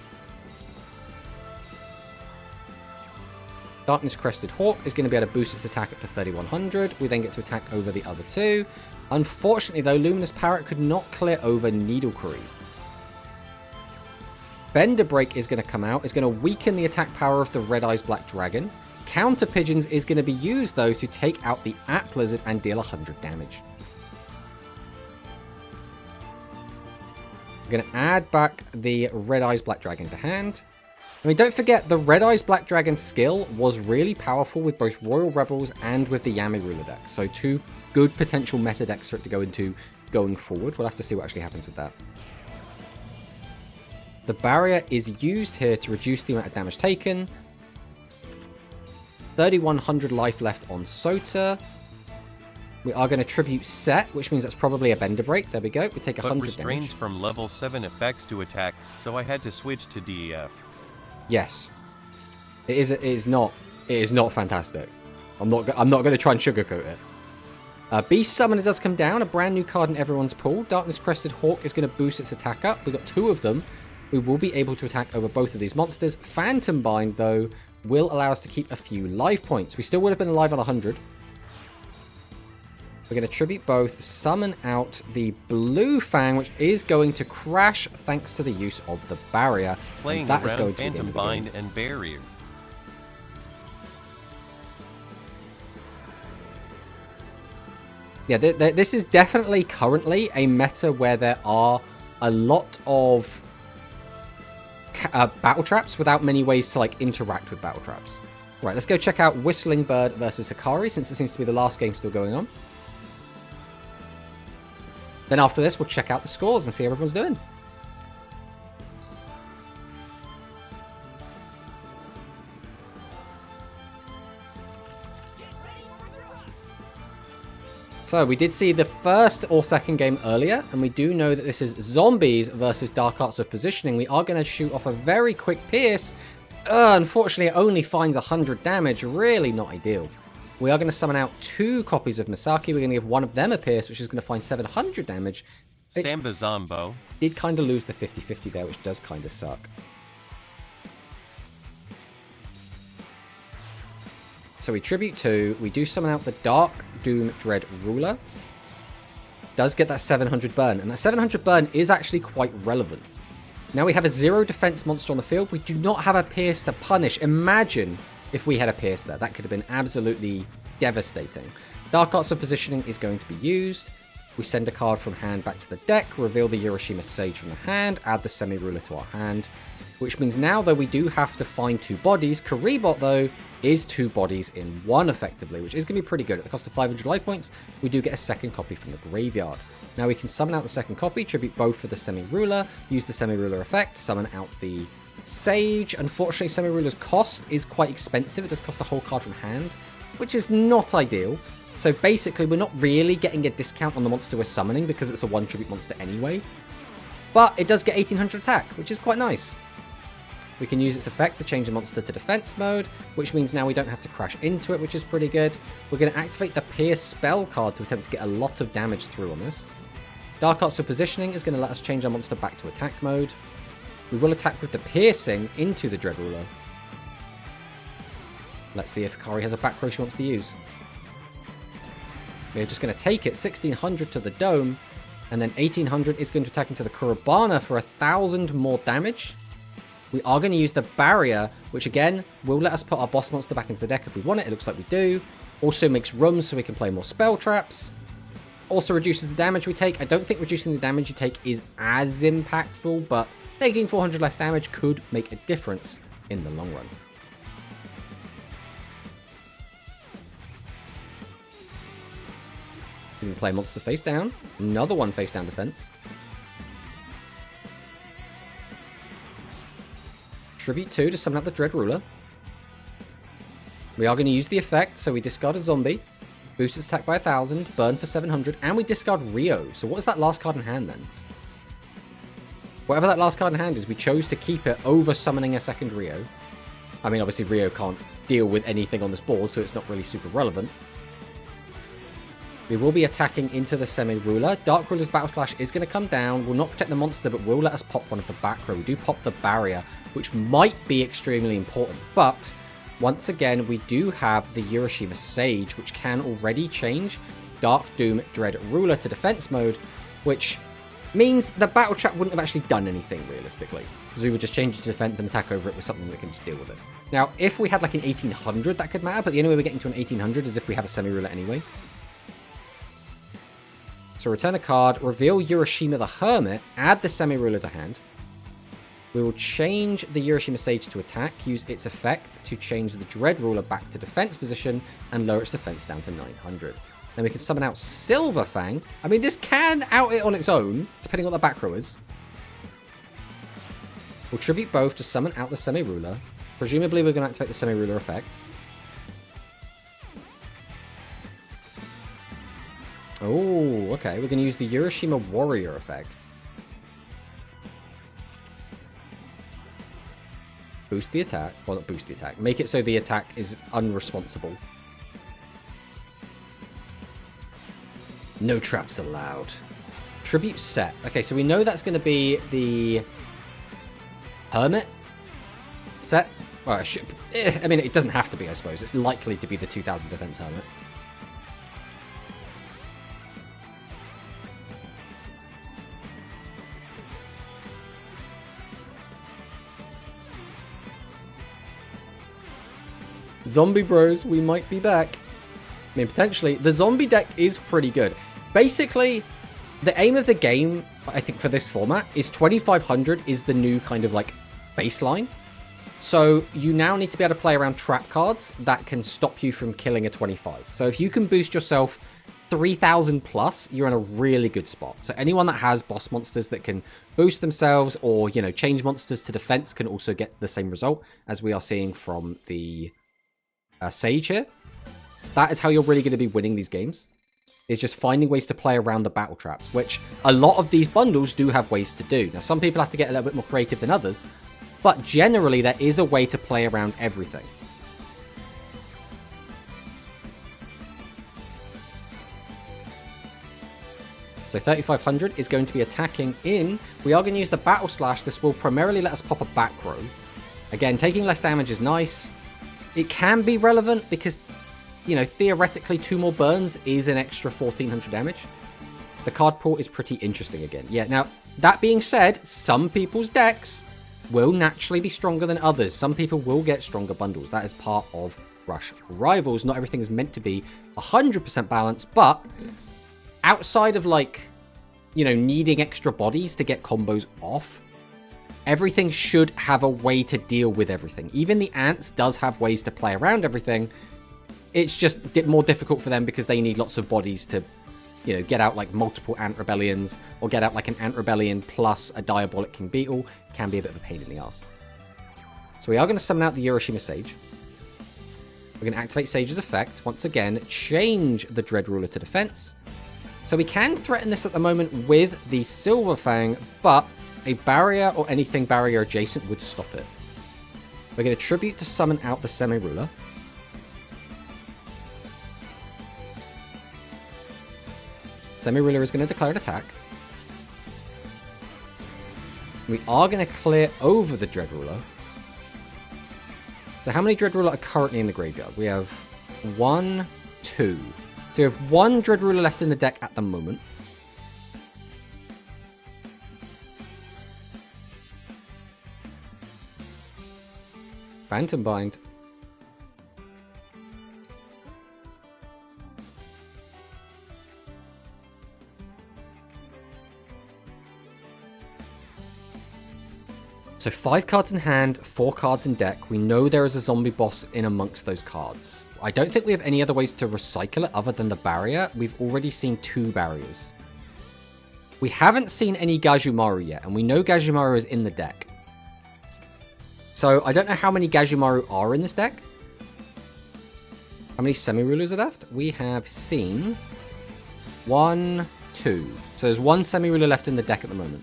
Darkness Crested Hawk is going to be able to boost its attack up to 3100. We then get to attack over the other 2. Unfortunately, though, Luminous Parrot could not clear over Needle Curry. Bender Break is going to come out. It's going to weaken the attack power of the Red Eyes Black Dragon. Counter Pigeons is going to be used, though, to take out the App Lizard and deal 100 damage. We're going to add back the Red Eyes Black Dragon to hand. I mean, don't forget, the Red Eyes Black Dragon skill was really powerful with both Royal Rebels and with the Yami Ruler deck. So 2 good potential meta decks for it to go into going forward. We'll have to see what actually happens with that. The barrier is used here to reduce the amount of damage taken. 3100 life left on Sota. We are going to tribute Set, which means that's probably a Bender Break. There we go. We take 100 damage. Restrains from level 7 effects to attack, so I had to switch to DEF. Yes. It is not fantastic. I'm not going to try and sugarcoat it. Beast Summoner does come down, a brand new card in everyone's pool. Darkness Crested Hawk is going to boost its attack up. We've got 2 of them. We will be able to attack over both of these monsters. Phantom Bind, though, will allow us to keep a few life points. We still would have been alive on 100. We're going to tribute both, summon out the Blue Fang, which is going to crash thanks to the use of the barrier. Playing that is around going to Phantom Bind and Barrier. Yeah, this is definitely currently a meta where there are a lot of battle traps without many ways to like interact with battle traps. Right, let's go check out Whistling Bird versus Hikari, since it seems to be the last game still going on. Then after this, we'll check out the scores and see how everyone's doing. So we did see the first or second game earlier, and we do know that this is Zombies versus Dark Arts of Positioning. We are going to shoot off a very quick pierce. Unfortunately, it only finds 100 damage. Really not ideal. We are going to summon out 2 copies of Misaki. We're going to give one of them a Pierce, which is going to find 700 damage. Which Samba Zombo. did kind of lose the 50-50 there, which does kind of suck. So we tribute 2. We do summon out the Dark Doom Dread Ruler. Does get that 700 burn, and that 700 burn is actually quite relevant. Now we have a 0 defense monster on the field. We do not have a Pierce to punish. Imagine if we had a Pierce there. That could have been absolutely devastating. Dark Arts of Positioning is going to be used. We send a card from hand back to the deck, reveal the Urashima Sage from the hand, add the Semi-Ruler to our hand, which means now, though, we do have to find 2 bodies. Karibot, though, is 2 bodies in 1, effectively, which is going to be pretty good. At the cost of 500 life points, we do get a second copy from the graveyard. Now we can summon out the second copy, tribute both for the Semi-Ruler, use the Semi-Ruler effect, summon out the Sage. Unfortunately, Semi-Ruler's cost is quite expensive. It does cost a whole card from hand, which is not ideal. So basically, we're not really getting a discount on the monster we're summoning because it's a 1 tribute monster anyway. But it does get 1800 attack, which is quite nice. We can use its effect to change the monster to defense mode, which means now we don't have to crash into it, which is pretty good. We're going to activate the Pierce spell card to attempt to get a lot of damage through on this. Dark Arts of Positioning is going to let us change our monster back to attack mode. We will attack with the Piercing into the Dread Ruler. Let's see if Hikari has a back row she wants to use. We're just going to take it 1600 to the dome, and then 1800 is going to attack into the Kurabana for 1000 more damage. We are going to use the barrier, which again will let us put our boss monster back into the deck if we want it. It looks like we do. Also makes room so we can play more spell traps. Also reduces the damage we take. I don't think reducing the damage you take is as impactful, but taking 400 less damage could make a difference in the long run. We can play monster face down. Another one face down defense. Tribute 2 to summon out the Dread Ruler. We are going to use the effect, so we discard a zombie. Boost its attack by 1000, burn for 700, and we discard Rio. So what is that last card in hand then? Whatever that last card in hand is, we chose to keep it over summoning a second Rio. I mean, obviously Rio can't deal with anything on this board, so it's not really super relevant. We will be attacking into the Semi-Ruler. Dark Ruler's Battle Slash is going to come down. Will not protect the monster, but will let us pop one of the back row. We do pop the barrier, which might be extremely important. But, once again, we do have the Urashima Sage, which can already change Dark Doom Dread Ruler to defense mode, which means the Battle Trap wouldn't have actually done anything, realistically. Because we would just change it to defense and attack over it with something that can just deal with it. Now, if we had like an 1800, that could matter, but the only way we're getting to an 1800 is if we have a Semi-Ruler anyway. So return a card, reveal Urashima the Hermit, add the Semi-Ruler to hand. We will change the Urashima Sage to attack, use its effect to change the Dread Ruler back to defense position, and lower its defense down to 900. Then we can summon out Silver Fang. I mean, this can out it on its own, depending on what the back row is. We'll tribute both to summon out the Semi-Ruler. Presumably we're going to activate the Semi-Ruler effect. Oh, okay. We're going to use the Urashima Warrior effect. Boost the attack. Well, not boost the attack. Make it so the attack is unresponsible. No traps allowed. Tribute set. Okay, so we know that's going to be the Hermit set. Well, I mean, it doesn't have to be, I suppose. It's likely to be the 2000 defense Hermit. Zombie bros, we might be back. I mean, potentially. The zombie deck is pretty good. Basically, the aim of the game, I think, for this format is 2500 is the new kind of like baseline. So you now need to be able to play around trap cards that can stop you from killing a 25. So if you can boost yourself 3000 plus, you're in a really good spot. So anyone that has boss monsters that can boost themselves or, you know, change monsters to defense can also get the same result as we are seeing from the Sage here. That is how you're really going to be winning these games. Is just finding ways to play around the battle traps, which a lot of these bundles do have ways to do. Now, some people have to get a little bit more creative than others, but generally there is a way to play around everything. So 3500 is going to be attacking in. We are going to use the Battle Slash. This will primarily let us pop a back row. Again, taking less damage is nice. It can be relevant because, you know, theoretically 2 more burns is an extra 1400 damage. The card pool is pretty interesting again. Yeah, now, that being said, some people's decks will naturally be stronger than others. Some people will get stronger bundles. That is part of Rush Rivals. Not everything is meant to be 100% balanced, but outside of, like, you know, needing extra bodies to get combos off, everything should have a way to deal with everything. Even the Ants does have ways to play around everything. It's just more difficult for them because they need lots of bodies to, you know, get out like multiple Ant Rebellions, or get out like an Ant Rebellion plus a Diabolic King Beetle. Can be a bit of a pain in the ass. So we are going to summon out the Urashima Sage. We're going to activate Sage's effect. Once again, change the Dread Ruler to defense. So we can threaten this at the moment with the Silver Fang, but a barrier or anything barrier adjacent would stop it. We're going to tribute to summon out the Semi-Ruler. Semi-Ruler is going to declare an attack. We are going to clear over the Dread Ruler. So how many Dread Ruler are currently in the graveyard? We have 1, 2. So we have 1 Dread Ruler left in the deck at the moment. Phantom Bind. So 5 cards in hand, 4 cards in deck. We know there is a zombie boss in amongst those cards. I don't think we have any other ways to recycle it other than the barrier. We've already seen 2 barriers. We haven't seen any Gajumaru yet, and we know Gajumaru is in the deck. So I don't know how many Gajumaru are in this deck. How many Semi-Rulers are left? We have seen 1, 2. So there's 1 Semi-Ruler left in the deck at the moment.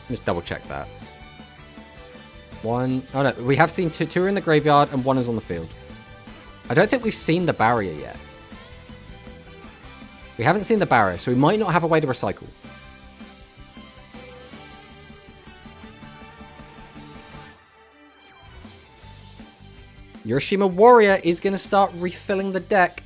Just double check that. 1. Oh no, we have seen 2. 2 are in the graveyard and 1 is on the field. I don't think we've seen the barrier yet. We haven't seen the barrier, so we might not have a way to recycle. Urashima Warrior is going to start refilling the deck.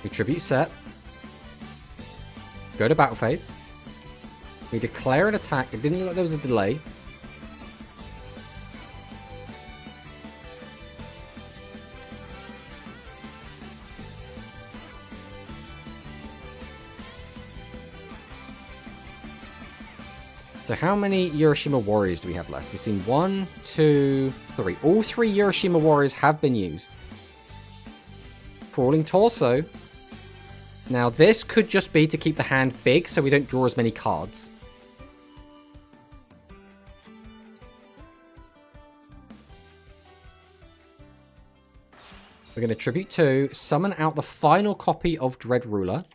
We tribute set. Go to battle phase. We declare an attack. It didn't look like there was a delay. So how many Urashima Warriors do we have left? We've seen 1, 2, 3. All 3 Urashima Warriors have been used. Crawling Torso. Now this could just be to keep the hand big so we don't draw as many cards. We're going to Tribute 2, summon out the final copy of Dread Ruler.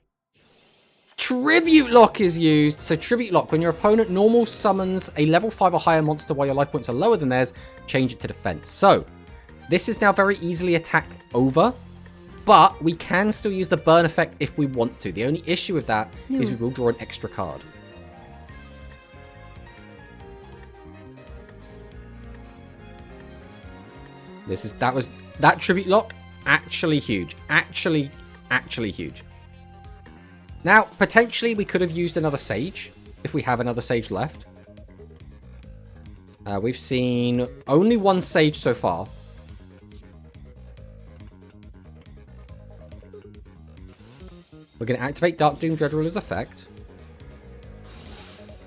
Tribute Lock is used. So Tribute Lock, when your opponent normal summons a level 5 or higher monster while your life points are lower than theirs, change it to defense. So this is now very easily attacked over, but we can still use the burn effect if we want to. The only issue with that is we will draw an extra card. That Tribute Lock, actually huge. Actually huge. Now, potentially we could have used another Sage, if we have another Sage left. We've seen only 1 Sage so far. We're going to activate Dark Doom Dreadruler's effect.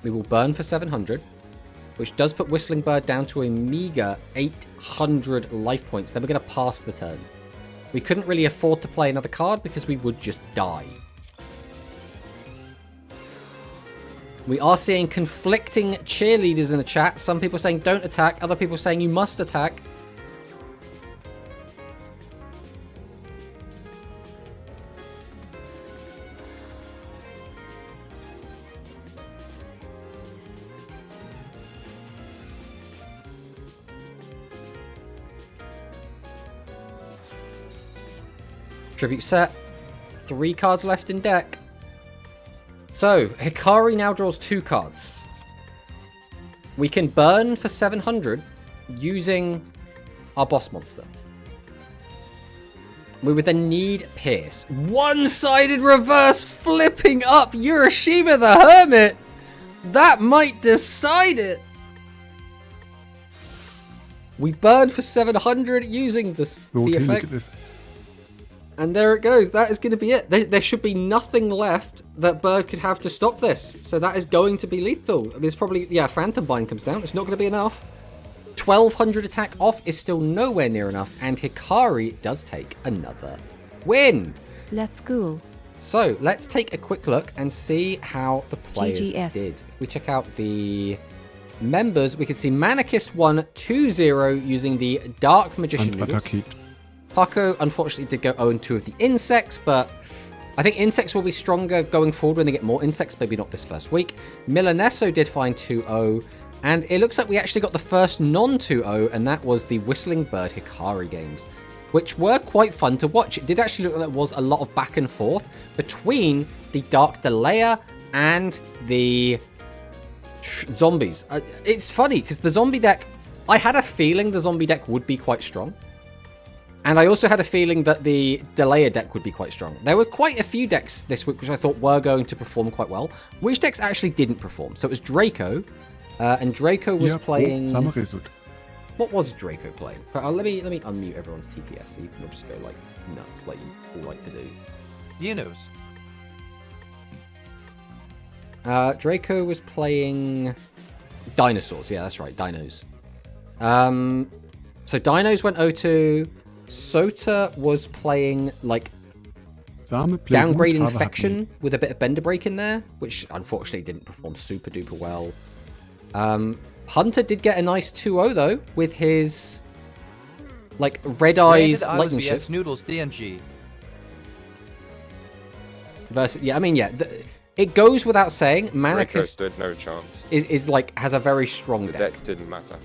We will burn for 700, which does put Whistling Bird down to a meager 800 life points. Then we're going to pass the turn. We couldn't really afford to play another card because we would just die. We are seeing conflicting cheerleaders in the chat. Some people saying don't attack, other people saying you must attack. Tribute set. 3 cards left in deck. So, Hikari now draws 2 cards. We can burn for 700 using our boss monster. We would then need Pierce. One-sided reverse flipping up Urashima the Hermit. That might decide it. We burn for 700 using the Okay, look effect. at this. And there it goes. That is going to be it. There should be nothing left that Bird could have to stop this. So that is going to be lethal. I mean, it's probably, yeah, Phantom Bind comes down. It's not going to be enough. 1200 attack off is still nowhere near enough. And Hikari does take another win. Let's go. So let's take a quick look and see how the players GGS. did. If we check out the members, we can see Manikist won 2-0 using the Dark Magician And noodles. Attackit. Paco unfortunately did go 0-2 with the insects, but I think insects will be stronger going forward when they get more insects, maybe not this first week. Milanesso did find 2-0, and it looks like we actually got the first non-2-0, and that was the Whistling Bird Hikari games, which were quite fun to watch. It did actually look like there was a lot of back and forth between the Dark Delaya and the zombies. It's funny, because the zombie deck, I had a feeling the zombie deck would be quite strong. And I also had a feeling that the Delaya deck would be quite strong. There were quite a few decks this week which I thought were going to perform quite well. Which decks actually didn't perform? So it was Draco. And Draco was Ja, playing... Samaresud. What was Draco playing? Let me unmute everyone's TTS so you can all just go like nuts like you all like to do. Yenos. Draco was playing dinosaurs. Yeah, that's right, dinos. So dinos went 0-2. Sota was playing like Same play downgrade gut, aber hat infection nicht. with a bit of bender break in there, which unfortunately didn't perform super duper well. Hunter did get a nice 2-0 though with his like red eyes Branded lightning Isles vs ship Noodles DNG. versus it goes without saying Draco Manicus stood no chance. is like has a very strong The deck. deck didn't matter.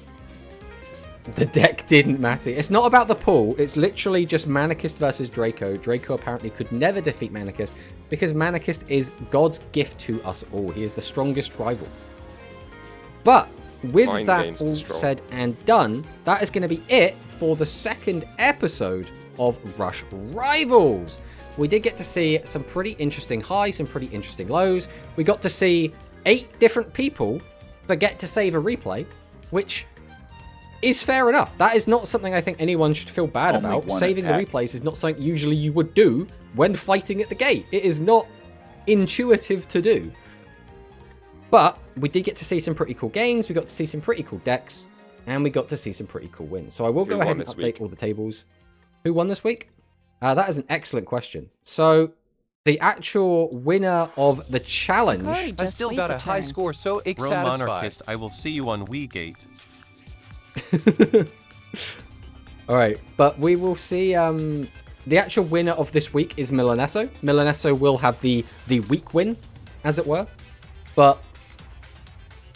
The deck didn't matter. It's not about the pool. It's literally just Manicist versus Draco. Draco apparently could never defeat Manicist because Manicist is God's gift to us all. He is the strongest rival. But with Mind that games all destroyed. said and done, that is going to be it for the second episode of Rush Rivals. We did get to see some pretty interesting highs, some pretty interesting lows. We got to see 8 different people forget to save a replay, which is fair enough. That is not something I think anyone should feel bad Only about. one Saving attack. the replays is not something usually you would do when fighting at the gate. It is not intuitive to do. But we did get to see some pretty cool games. We got to see some pretty cool decks. And we got to see some pretty cool wins. So I will Who go ahead won and this update week? all the tables. Who won this week? That is an excellent question. So the actual winner of the challenge... Hikari I just still waits got a a high turn. score, so Bro satisfied. Monarchist, I will see you on WeGate. All right, but we will see. The actual winner of this week is Milanesso. Milanesso will have the week win, as it were. But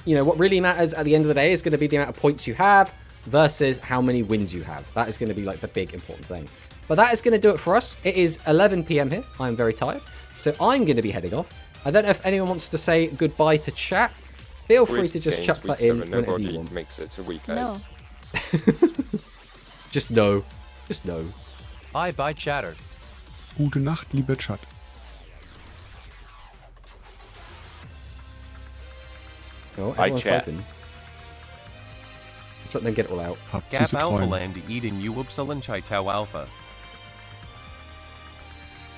you know what really matters at the end of the day is going to be the amount of points you have versus how many wins you have. That is going to be like the big important thing. But that is going to do it for us. It is 11 p.m. here. I'm very tired, so I'm going to be heading off. I don't know if anyone wants to say goodbye to chat. Feel free Week to just games, chuck week that in 7, whenever nobody you want. makes it to week 8. No. Just no. Just no. Bye chatter. Gute Nacht, lieber Chat. Oh, Hi, everyone's chat. typing. Let's let them get it all out. Habt Gap süße Alpha Träume. Land Eden U Upsilon Chi Tau Alpha.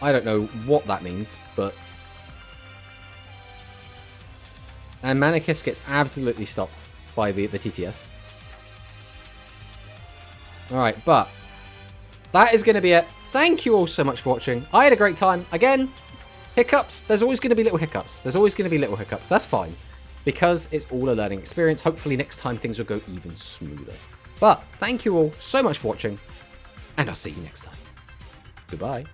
I don't know what that means, but... And Manicus gets absolutely stopped by the TTS. Alright, but that is going to be it. Thank you all so much for watching. I had a great time. Again, hiccups. There's always going to be little hiccups. There's always going to be little hiccups. That's fine. Because it's all a learning experience. Hopefully next time things will go even smoother. But thank you all so much for watching. And I'll see you next time. Goodbye.